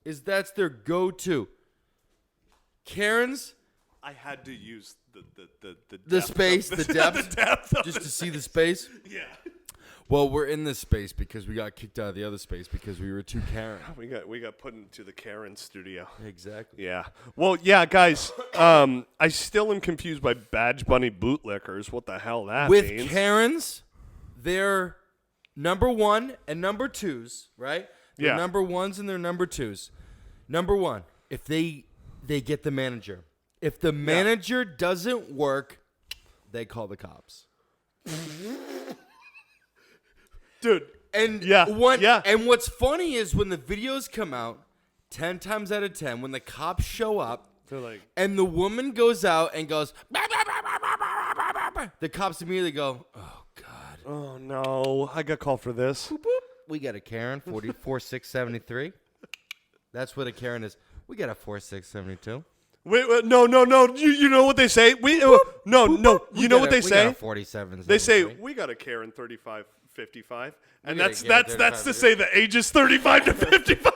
B: That's their go-to. Karens,
A: I had to use the
B: the space, the depth,
A: the depth of
B: just to
A: it.
B: see the space.
A: Yeah.
B: Well, we're in this space because we got kicked out of the other space because we were too Karen.
A: We got put into the Karen studio.
B: Exactly.
A: Yeah. Well, yeah, guys. I still am confused by Badge Bunny bootlickers. What the hell that
B: With
A: means?
B: Karens, they're number 1 and number 2s, right? They're
A: Yeah.
B: number 1s and they're number 2s. Number 1, if they get the manager. If the manager doesn't work, they call the cops.
A: Dude.
B: And
A: yeah.
B: And what's funny is when the videos come out, 10 times out of 10, when the cops show up,
A: They're like,
B: and the woman goes out and goes, "Bah, bah, bah, bah, bah, bah, bah, bah," the cops immediately go, "Oh God,
A: Oh, no. I got called for this.
B: Boop, boop. We got a Karen, 4673. That's what a Karen is. We got a 4672.
A: Wait, no. You know what they say? No. You know what they say?
B: We got a 47.
A: They say, we got a Karen 3555. And that's to say the age is 35 to 55.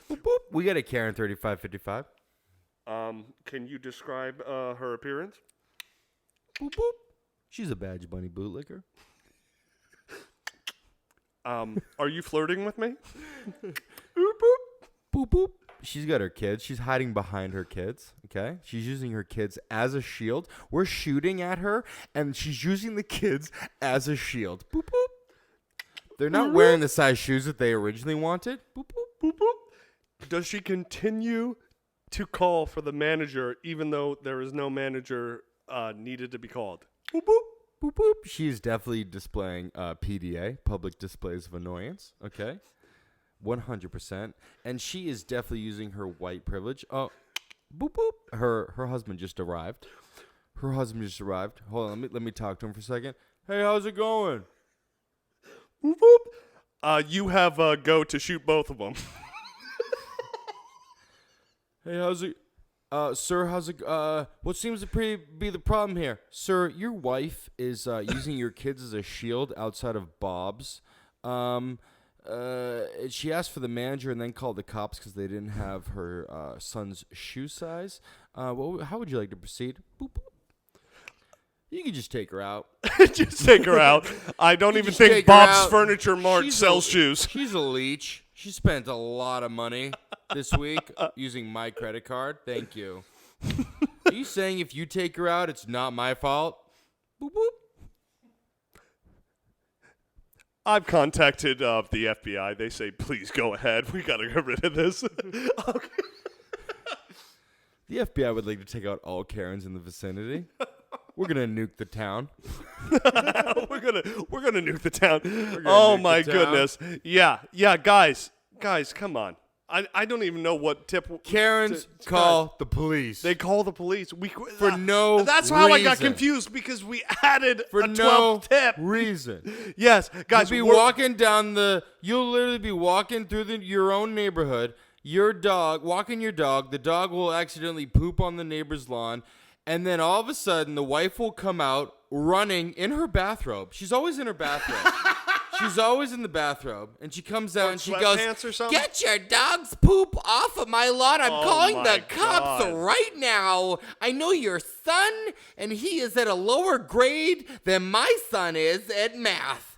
B: Boop, boop. We got a Karen 3555.
A: Can you describe her appearance?
B: Boop, boop. She's a Badge Bunny bootlicker.
A: Are you flirting with me?
B: Boop, boop. Boop, boop. She's got her kids. She's hiding behind her kids, okay? She's using her kids as a shield. We're shooting at her, and she's using the kids as a shield. Boop, boop. They're not wearing the size shoes that they originally wanted. Boop, boop, boop, boop.
A: Does she continue to call for the manager even though there is no manager needed to be called?
B: Boop, boop. Boop, boop. She's definitely displaying PDA, public displays of annoyance, okay? 100%. And she is definitely using her white privilege. Oh, boop, boop. Her husband just arrived. Hold on, let me talk to him for a second. Hey, how's it going?
A: Boop, boop. You have go to shoot both of them.
B: Hey, how's it? Sir, how's it? What seems to be the problem here? Sir, your wife is using your kids as a shield outside of Bob's. She asked for the manager and then called the cops because they didn't have her son's shoe size. How would you like to proceed? Boop, boop. You can just take her out.
A: Just take her out. I don't even think Bob's Furniture Mart sells shoes.
B: She's a leech. She spent a lot of money this week using my credit card. Thank you. Are you saying if you take her out, it's not my fault? Boop, boop.
A: I've contacted the FBI. They say, please go ahead. We got to get rid of this. Okay.
B: The FBI would like to take out all Karens in the vicinity. We're gonna nuke the town.
A: We're gonna nuke the town. Oh my goodness. Yeah, guys, come on. I don't even know what tip.
B: Karens call the police.
A: They call the police.
B: For no
A: That's
B: reason.
A: how I got confused because we added a 12th tip.
B: Reason.
A: Yes, guys.
B: You'll literally be walking through your own neighborhood. Walking your dog. The dog will accidentally poop on the neighbor's lawn. And then all of a sudden, the wife will come out running in her bathrobe. She's always in her bathrobe. She's always in the bathrobe. And she comes out and she goes, "Get your dog's poop off of my lawn. I'm calling the cops right now. I know your son, and he is at a lower grade than my son is at math."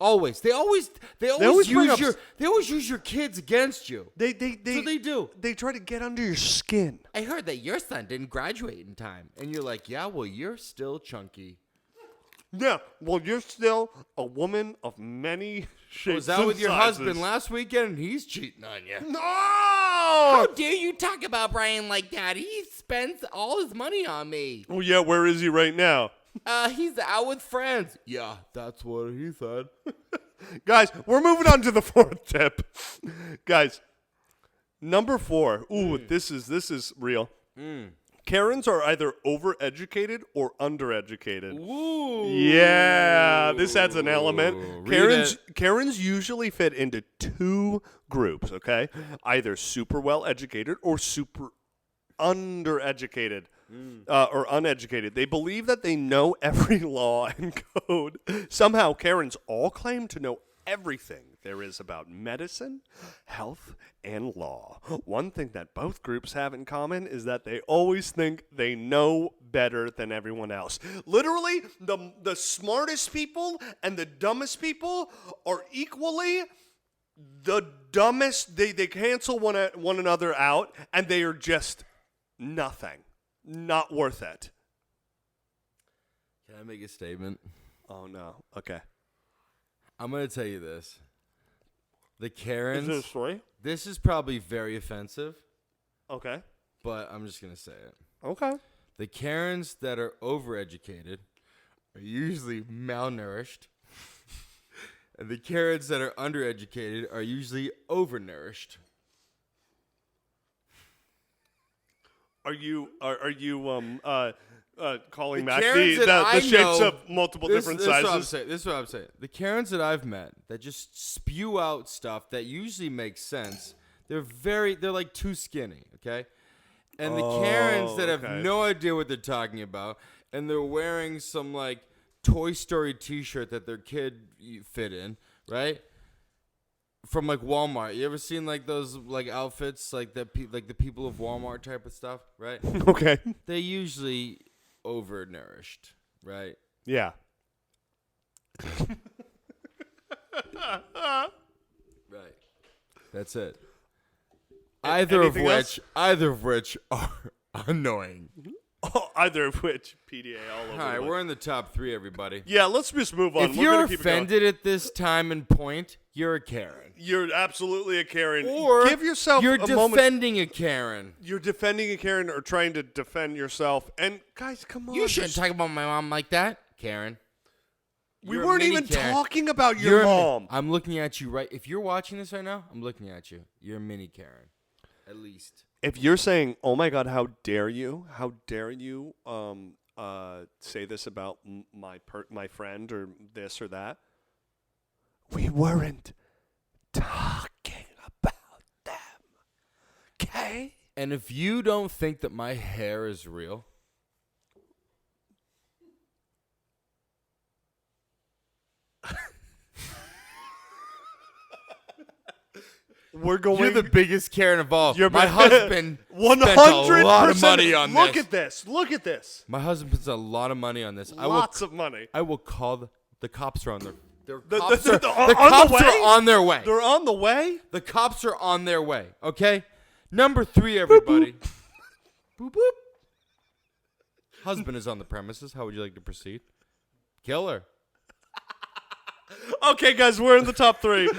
B: Always. They always use your kids against you.
A: They
B: do.
A: They try to get under your skin.
B: I heard that your son didn't graduate in time. And you're like, yeah, well, you're still chunky.
A: Yeah, well, you're still a woman of many shapes.
B: Was that with your husband last weekend and he's cheating on you?
A: No!
B: How dare you talk about Brian like that? He spends all his money on me.
A: Oh, yeah, where is he right now?
B: He's out with friends. Yeah, that's what he said.
A: Guys, we're moving on to the fourth tip. Guys, number 4. Ooh, this is real. Karens are either overeducated or undereducated.
B: Ooh.
A: Yeah, this adds an element. Karens usually fit into 2 groups, okay? Either super well educated or super undereducated. Or uneducated. They believe that they know every law and code. Somehow, Karens all claim to know everything there is about medicine, health, and law. One thing that both groups have in common is that they always think they know better than everyone else. Literally, the smartest people and the dumbest people are equally the dumbest. They cancel one another out, and they are just nothing. Not worth it.
B: Can I make a statement?
A: Oh, no. Okay.
B: I'm going to tell you this. The Karens.
A: Is it a story?
B: This is probably very offensive.
A: Okay.
B: But I'm just going to say it.
A: Okay.
B: The Karens that are overeducated are usually malnourished. And the Karens that are undereducated are usually overnourished.
A: Are you calling
B: The
A: back
B: Karens
A: the
B: that I
A: shapes
B: know-
A: of multiple different sizes.
B: This is what I'm saying. The Karens that I've met that just spew out stuff that usually makes sense. They're like too skinny. Okay. And the Karens that have no idea what they're talking about, and they're wearing some like Toy Story T-shirt that their kid fit in, right? From like Walmart. You ever seen like those like outfits like that? Like the people of Walmart type of stuff, right?
A: Okay.
B: They're usually overnourished, right?
A: Yeah.
B: Right. That's it. Either of which are annoying.
A: Oh, either of which PDA all over.
B: All right, we're in the top 3, everybody.
A: Yeah, let's just move on.
B: If you're offended at this time and point, you're a Karen.
A: You're absolutely a Karen.
B: Or
A: give yourself
B: you're
A: a moment.
B: defending a Karen.
A: You're defending a Karen or trying to defend yourself. And guys, come on.
B: You shouldn't talk about my mom like that, Karen.
A: We
B: You're a
A: weren't
B: mini
A: even
B: Karen.
A: talking about your mom.
B: I'm looking at you right. If you're watching this right now, I'm looking at you. You're a mini Karen, at least.
A: If you're saying, "Oh my God, how dare you? How dare you say this about my friend or this or that?" We weren't talking about them. Okay?
B: And if you don't think that my hair is real,
A: we're going.
B: you're the biggest Karen of all.
A: You're
B: my husband
A: 100%
B: spent a lot of money on this.
A: Look at this. Look at this.
B: My husband puts a lot of money on this.
A: Lots of money.
B: I will call the cops are on their.
A: The
B: cops
A: way?
B: are on their way.
A: They're on the way?
B: The cops are on their way. Okay. Number 3, everybody. Boop boop. Husband is on the premises. How would you like to proceed? Killer.
A: Okay, guys, we're in the top 3.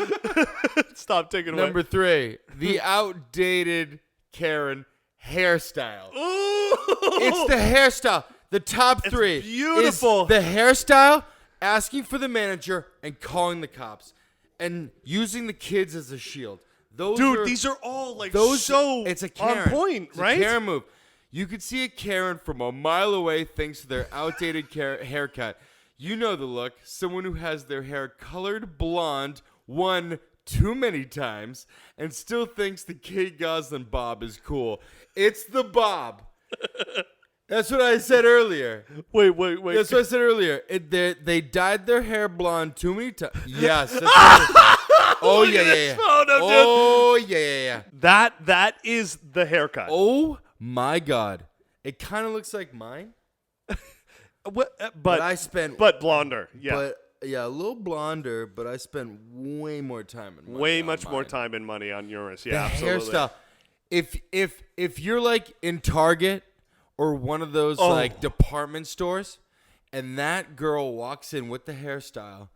A: Stop taking away.
B: Number 3, the outdated Karen hairstyle.
A: Ooh!
B: It's the hairstyle. The top 3
A: beautiful.
B: is the hairstyle, asking for the manager, and calling the cops, and using the kids as a shield.
A: These are all like so
B: it's a Karen.
A: on point,
B: It's
A: right?
B: a Karen move. You could see a Karen from a mile away thanks to their outdated haircut. You know the look. Someone who has their hair colored blonde one too many times and still thinks the Kate Gosselin bob is cool. It's the bob. That's what I said earlier.
A: Wait.
B: That's what I said earlier. They dyed their hair blonde too many times. Yes. That's right. Oh, yeah.
A: Photo,
B: Oh, yeah.
A: That is the haircut.
B: Oh, my God. It kind of looks like mine.
A: But
B: I spent...
A: But blonder, yeah.
B: But, yeah, a little blonder, but I spent way more time and money
A: Way
B: on
A: much more
B: mine.
A: time and money on yours.
B: The
A: Yeah, absolutely.
B: hairstyle. If you're, like, in Target or one of those, like, department stores, and that girl walks in with the hairstyle,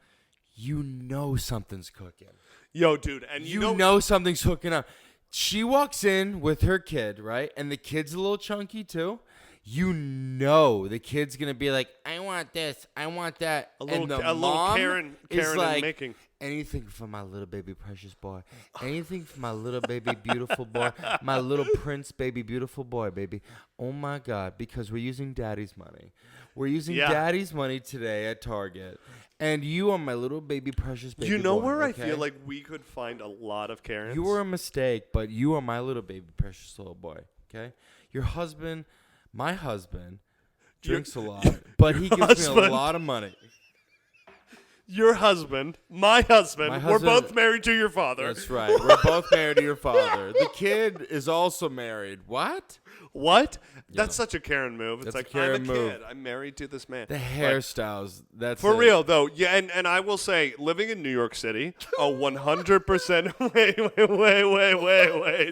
B: you know something's cooking.
A: Yo, dude, and
B: You know something's hooking up. She walks in with her kid, right? And the kid's a little chunky, too. You know the kid's going to be like, I want this, I want that.
A: A
B: and
A: little
B: the mom
A: Karen
B: is
A: in
B: like,
A: making.
B: anything for my little baby precious boy. Anything for my little baby beautiful boy. My little prince baby beautiful boy, baby. Oh, my God, because we're using daddy's money. We're using daddy's money today at Target. And you are my little baby precious baby boy.
A: You know where
B: okay?
A: I feel like we could find a lot of Karens?
B: You were a mistake, but you are my little baby precious little boy, okay? Your husband, my husband, drinks a lot, but he gives me a lot of money.
A: Your husband, my husband, we're both married to your father.
B: That's right. We're both married to your father. The kid is also married. What?
A: What? That's such a Karen move. It's
B: That's
A: like,
B: a Karen
A: I'm a
B: move.
A: kid. I'm married to this man.
B: The hairstyles. That's
A: For
B: it.
A: real, though. Yeah, and I will say, living in New York City, 100%. Wait,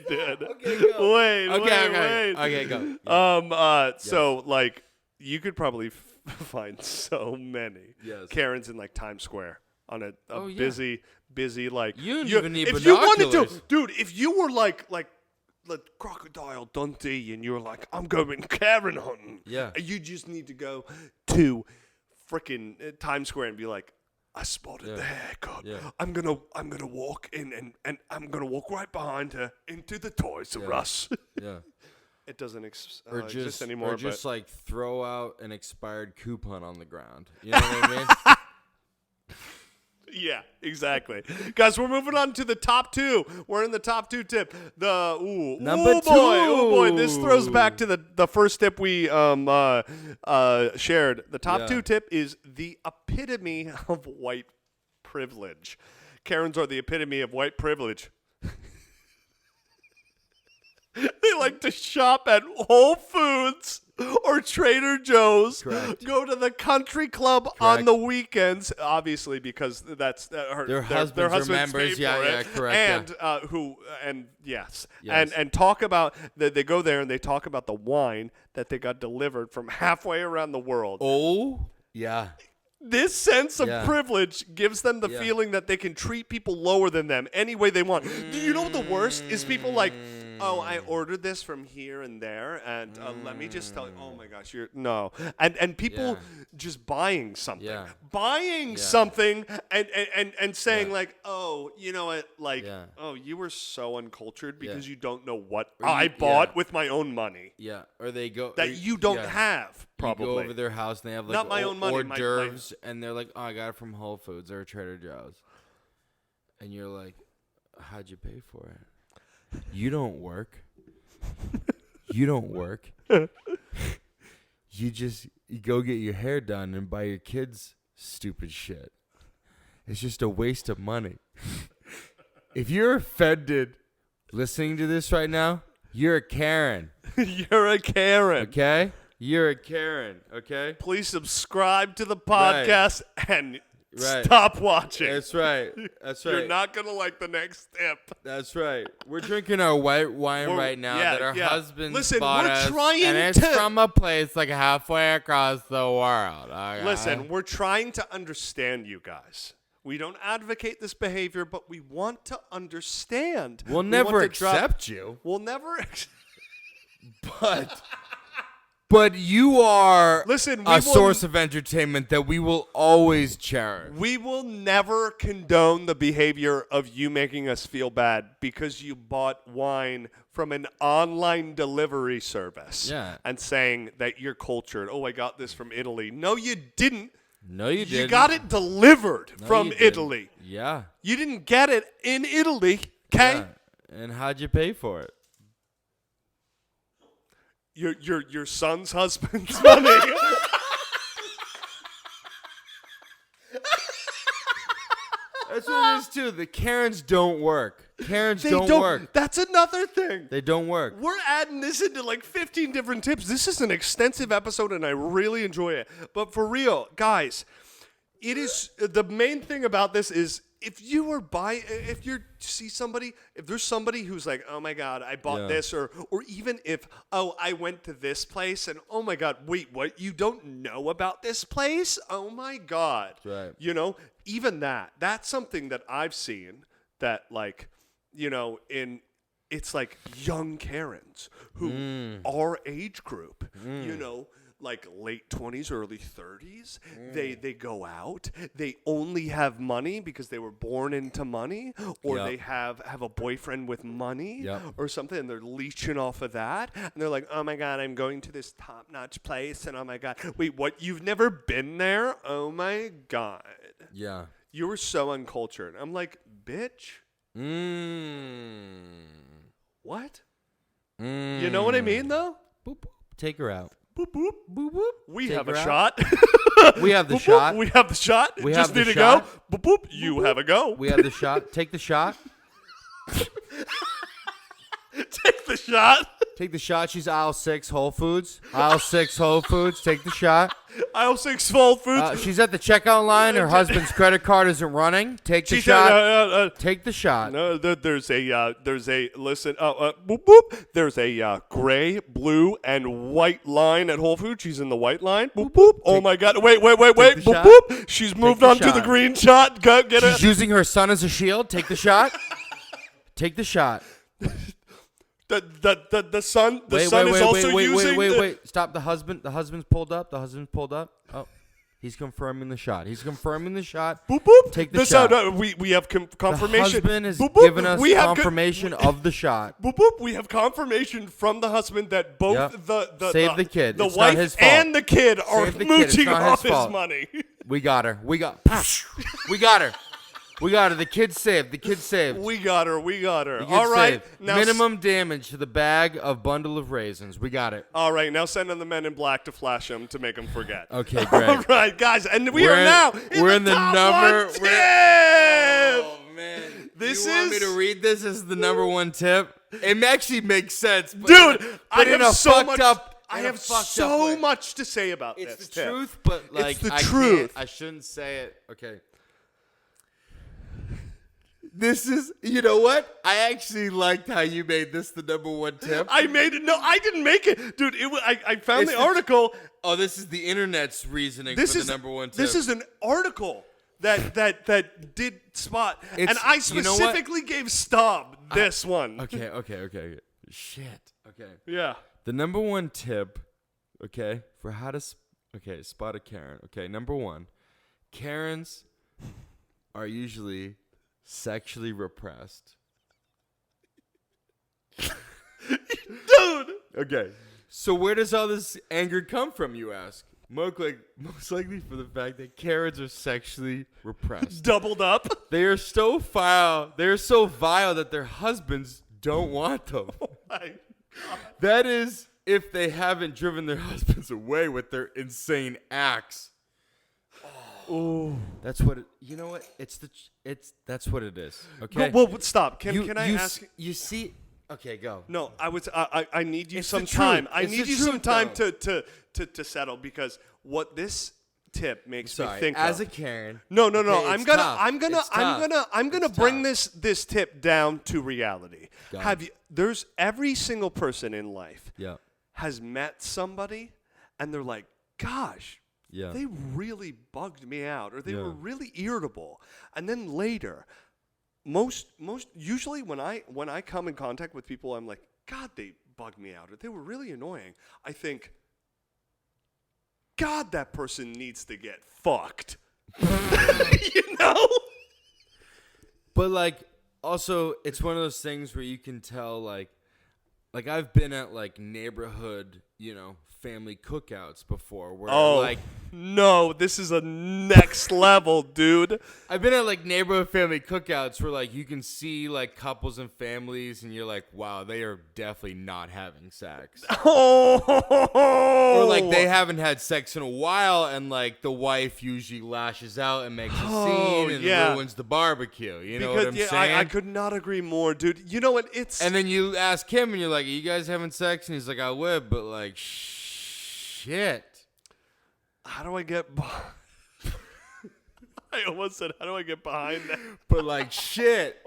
A: dude.
B: Okay, go.
A: Wait.
B: Okay, go.
A: So, like, you could probably find so many Karens in, like, Times Square on a busy, like...
B: You don't even need
A: if you wanted
B: binoculars.
A: to... Dude, if you were, like Crocodile Dundee and you're like, I'm going Karen hunting.
B: Yeah.
A: You just need to go to freaking Times Square and be like, I spotted the haircut.
B: Yeah.
A: I'm gonna walk in and I'm gonna walk right behind her into the Toys R Us.
B: Yeah.
A: It doesn't exist anymore.
B: Or just
A: but
B: like throw out an expired coupon on the ground. You know what I mean?
A: yeah, exactly. Guys, we're moving on to the top 2. We're in the top 2 tip.
B: Number 2.
A: Oh boy, this throws back to the first tip we shared. The top 2 tip is the epitome of white privilege. Karens are the epitome of white privilege. They like to shop at Whole Foods or Trader Joe's.
B: Correct.
A: Go to the country club on the weekends, obviously, because that's
B: Their husbands are members. Yeah, correct.
A: And yes. And talk about they go there and they talk about the wine that they got delivered from halfway around the world.
B: Oh, yeah.
A: This sense of privilege gives them the feeling that they can treat people lower than them any way they want. Do you know what the worst is? People like, oh, I ordered this from here and there, and let me just tell you, oh my gosh, and people just buying something, something, and saying like, oh, you know what, like, oh, you were so uncultured because you don't know what I bought with my own money.
B: Yeah, or they go
A: that you don't have. Probably
B: you go over their house and they have like
A: not my own money,
B: hors d'oeuvres, and they're like, oh, I got it from Whole Foods or Trader Joe's, and you're like, how'd you pay for it? You don't work. You don't work. You go get your hair done and buy your kids stupid shit. It's just a waste of money. If you're offended listening to this right now, you're a Karen.
A: You're a Karen.
B: Okay? You're a Karen, okay?
A: Please subscribe to the podcast and stop watching.
B: That's right.
A: You're not going to like the next tip.
B: That's right. We're drinking our white wine right now that our husbands bought us. And it's from a place like halfway across the world. Okay?
A: Listen, we're trying to understand you guys. We don't advocate this behavior, but we want to understand.
B: We'll never accept you.
A: We'll never
B: But you are
A: a
B: source of entertainment that we will always cherish.
A: We will never condone the behavior of you making us feel bad because you bought wine from an online delivery service and saying that you're cultured. Oh, I got this from Italy. No, you didn't.
B: No, you didn't.
A: You got it delivered from Italy.
B: Yeah.
A: You didn't get it in Italy, okay?
B: Yeah. And how'd you pay for it?
A: Your son's husband's money.
B: That's what it is too. The Karens don't work. Karens don't work.
A: That's another thing.
B: They don't work.
A: We're adding this into like 15 different tips. This is an extensive episode and I really enjoy it. But for real, guys, it is the main thing about this is if there's somebody who's like, oh my God, I bought this, or even if, oh, I went to this place and oh my God, wait, what? You don't know about this place? Oh my God.
B: Right.
A: You know, even that's something that I've seen that like, you know, it's like young Karens who our age group, you know, like late 20s, early 30s. They go out. They only have money because they were born into money, or they have a boyfriend with money or something, and they're leeching off of that. And they're like, oh my God, I'm going to this top-notch place, and oh my God. Wait, what? You've never been there? Oh my God.
B: Yeah.
A: You were so uncultured. I'm like, bitch. What? You know what I mean, though?
B: Boop, boop. Take her out.
A: Boop, boop. Boop, boop. We have a
B: shot.
A: shot.
B: We have the
A: boop,
B: shot.
A: Boop. We have the shot.
B: We
A: just
B: have the
A: need
B: shot.
A: to go. Boop, boop. You boop, have a go.
B: We have the shot. Take the shot.
A: Take the shot.
B: Take the shot. She's aisle 6 Whole Foods. Aisle 6 Whole Foods. Take the shot.
A: Aisle 6 Whole Foods.
B: She's at the checkout line. Her husband's credit card isn't running. Take the shot. Take the shot.
A: No, there's a listen. Boop, boop. There's a gray, blue, and white line at Whole Foods. She's in the white line. Boop, boop. Oh my God. Wait. Boop, boop. She's moved on to the green shot. Go get it.
B: She's using her son as a shield. Take the shot. Take the shot.
A: The son is also using.
B: Wait. Stop. The husband's pulled up. Oh. He's confirming the shot.
A: Boop boop.
B: Take the shot.
A: We have confirmation.
B: The husband has
A: boop, boop.
B: given us
A: We have
B: confirmation of the shot.
A: Boop boop. We have confirmation from the husband that both the
B: Save the kid.
A: the
B: It's not
A: wife
B: his fault.
A: and the kid are
B: Save the kid. It's
A: mooching
B: not
A: off
B: his
A: his
B: fault.
A: money.
B: We got her. We got her. The kid's saved.
A: We got her.
B: The kid's
A: All right.
B: saved.
A: Now
B: Minimum damage to the bag of bundle of raisins. We got it.
A: All right. Now send in the men in black to flash him to make him forget.
B: Okay, great.
A: All right, guys, and we're now in the top
B: number.
A: one tip.
B: Oh man,
A: This
B: you want me
A: is-
B: to read this as the number one tip? It actually makes sense, but
A: Dude, I
B: in a
A: have so
B: fucked
A: much.
B: up.
A: I
B: in a
A: have
B: fucked up
A: so
B: way.
A: much to say about
B: It's
A: this
B: the
A: tip.
B: truth, but like
A: the
B: I
A: truth.
B: I shouldn't say it. Okay. This is, you know what? I actually liked how you made this the number one tip.
A: I made it. No, I didn't make it, dude. I found
B: It's
A: the
B: the-
A: article.
B: Oh, this is the internet's reasoning
A: This
B: for
A: is
B: the number one tip.
A: This is an article that did spot, and
B: It's-
A: I
B: you know what?
A: specifically gave Staub this one.
B: Okay. Shit. Okay.
A: Yeah.
B: The number one tip, okay, for how to, spot a Karen. Okay, number one, Karens are usually sexually repressed.
A: Dude.
B: Okay. So where does all this anger come from, you ask? Most likely for the fact that Karens are sexually repressed.
A: Doubled up.
B: They are so vile. They are so vile that their husbands don't want them.
A: My God.
B: That is, if they haven't driven their husbands away with their insane acts.
A: Ooh.
B: That's what it. You know what? That's what it is. Okay.
A: Well, stop. Can I
B: you
A: ask?
B: You see? Okay, go.
A: No, I need you
B: It's
A: some
B: the truth.
A: time. I
B: It's
A: need
B: the
A: you some
B: truth,
A: time
B: though.
A: to settle, because what this tip makes
B: Sorry.
A: me think
B: As
A: of.
B: a Karen.
A: No.
B: Okay,
A: I'm
B: it's
A: gonna
B: tough.
A: I'm gonna
B: It's
A: I'm
B: tough.
A: gonna
B: It's
A: bring
B: tough.
A: this tip down to reality.
B: Go
A: Have
B: on.
A: you? There's every single person in life
B: Yeah.
A: has met somebody, and they're like, gosh.
B: Yeah.
A: They really bugged me out, or they
B: Yeah.
A: were really irritable. And then later, most usually when I come in contact with people, I'm like, God, they bugged me out, or they were really annoying. I think, God, that person needs to get fucked. You know?
B: But like, also, it's one of those things where you can tell, like I've been at like neighborhood, family cookouts before, where like
A: no, this is a next level, dude.
B: I've been at like neighborhood family cookouts where like you can see like couples and families, and you're like, wow, they are definitely not having sex. Or like they haven't had sex in a while, and like the wife usually lashes out and makes a scene and ruins the barbecue. You know what I'm saying?
A: I could not agree more, dude. You know what?
B: And then you ask him, and you're like, are you guys having sex? And he's like, I would, but like, shit.
A: How do I get I almost said, how do I get behind that?
B: But like, shit.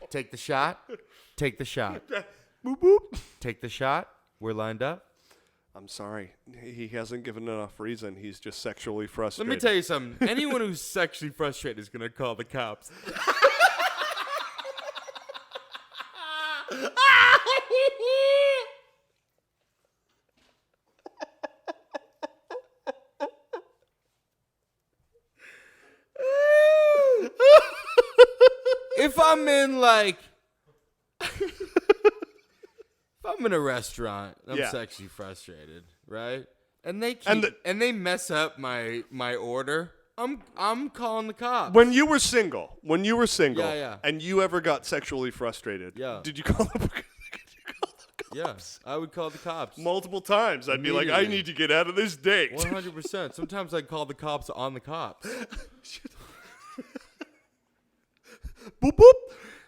B: Take the shot. Take the shot.
A: Boop, boop.
B: Take the shot. We're lined up.
A: I'm sorry. He hasn't given enough reason. He's just sexually
B: Let
A: frustrated.
B: me tell you something. Anyone who's sexually frustrated is going to call the cops. If I'm in like, if I'm in a restaurant, I'm
A: Yeah.
B: sexually frustrated, right? And they
A: And
B: they mess up my order. I'm calling the cops.
A: When you were single,
B: Yeah.
A: and you ever got sexually frustrated,
B: Yeah.
A: did you call the
B: Yes, I would call the cops.
A: multiple times? I'd be like, I
B: Immediately.
A: need to get out of this date.
B: 100%. Sometimes I'd call the cops on the cops.
A: Boop, boop.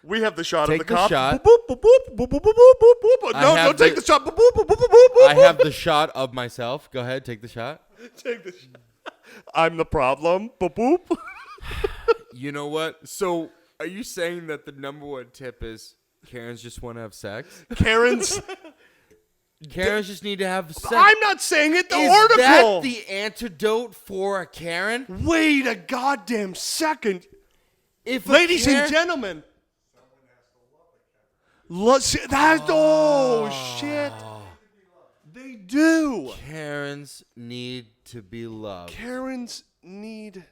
A: We have the shot
B: Take
A: of the
B: the
A: cop.
B: shot.
A: Boop, boop, boop, boop, boop, boop, boop, boop, boop.
B: I
A: No,
B: have
A: don't take
B: the-
A: the shot. Boop, boop, boop, boop, boop, boop, boop.
B: I have the shot of myself. Go ahead, take the shot.
A: Take the shot. I'm the problem. Boop, boop.
B: You know what? So, are you saying that the number one tip is Karens just want to have sex?
A: Karens.
B: Karens just need to have sex.
A: I'm not saying it. The
B: Is
A: article.
B: that the antidote for a Karen?
A: Wait a goddamn second.
B: If a
A: Ladies
B: Karen-
A: and gentlemen. Shit. They do.
B: Karens need to be loved.
A: Karens need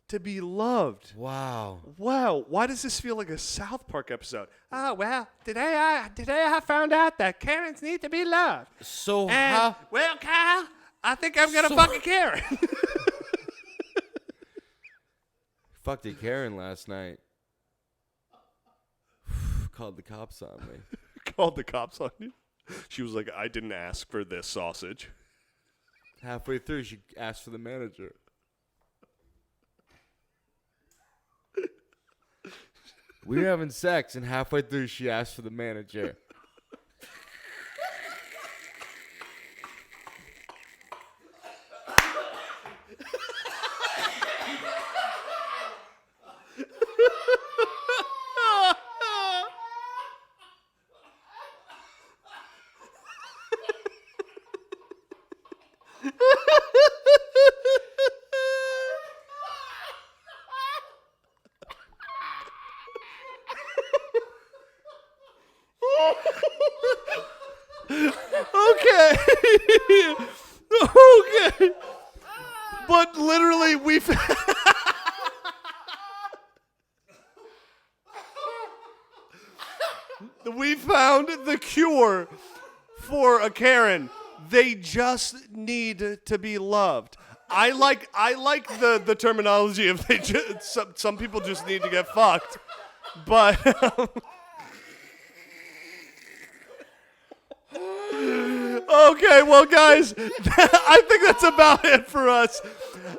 A: to be loved.
B: Wow.
A: Wow, why does this feel like a South Park episode? Oh, well, today I found out that Karens need to be loved.
B: So
A: And, well, Kyle, I think I'm going to fuck a Karen.
B: Fucked a Karen last night. Called the cops on me.
A: Called the cops on you? She was like, I didn't ask for this sausage.
B: Halfway through, she asked for the manager. We were having sex, and halfway through, she asked for the manager.
A: Okay. Okay. But literally, we've... we found the cure for a Karen. They just need to be loved. I like the terminology of they just, some people just need to get fucked. But... okay, well, guys, I think that's about it for us.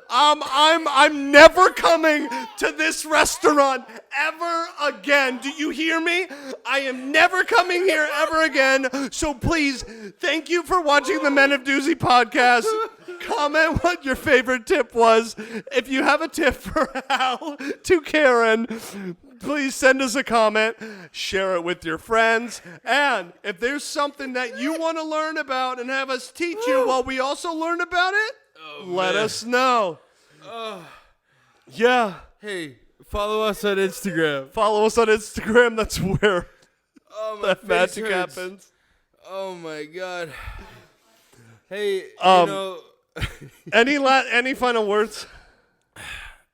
A: I'm never coming to this restaurant ever again. Do you hear me? I am never coming here ever again. So please, thank you for watching the Men of Doozy podcast. Comment what your favorite tip was. If you have a tip for Hal to Karen, please send us a comment, share it with your friends, and if there's something that you want to learn about and have us teach you while we also learn about it, let us know. Yeah.
B: Hey, follow us on Instagram.
A: Follow us on Instagram. That's where
B: My
A: that magic
B: hurts.
A: happens.
B: Oh, my God. Hey, you
A: Um,
B: know...
A: Any final words?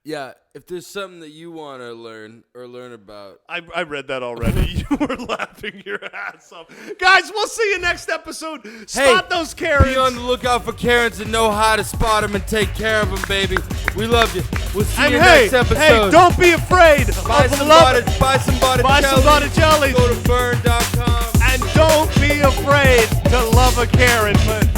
B: Yeah, if there's something that you want to learn about...
A: I read that already. You were laughing your ass off. Guys, we'll see you next episode. Spot those Karens.
B: Be on the lookout for Karens and know how to spot them and take care of them, baby. We love you. We'll see you next episode.
A: Hey, don't be afraid
B: Buy
A: of
B: some
A: love.
B: Botticelli.
A: Botticelli.
B: Go to burn.com.
A: And don't be afraid to love a Karen. But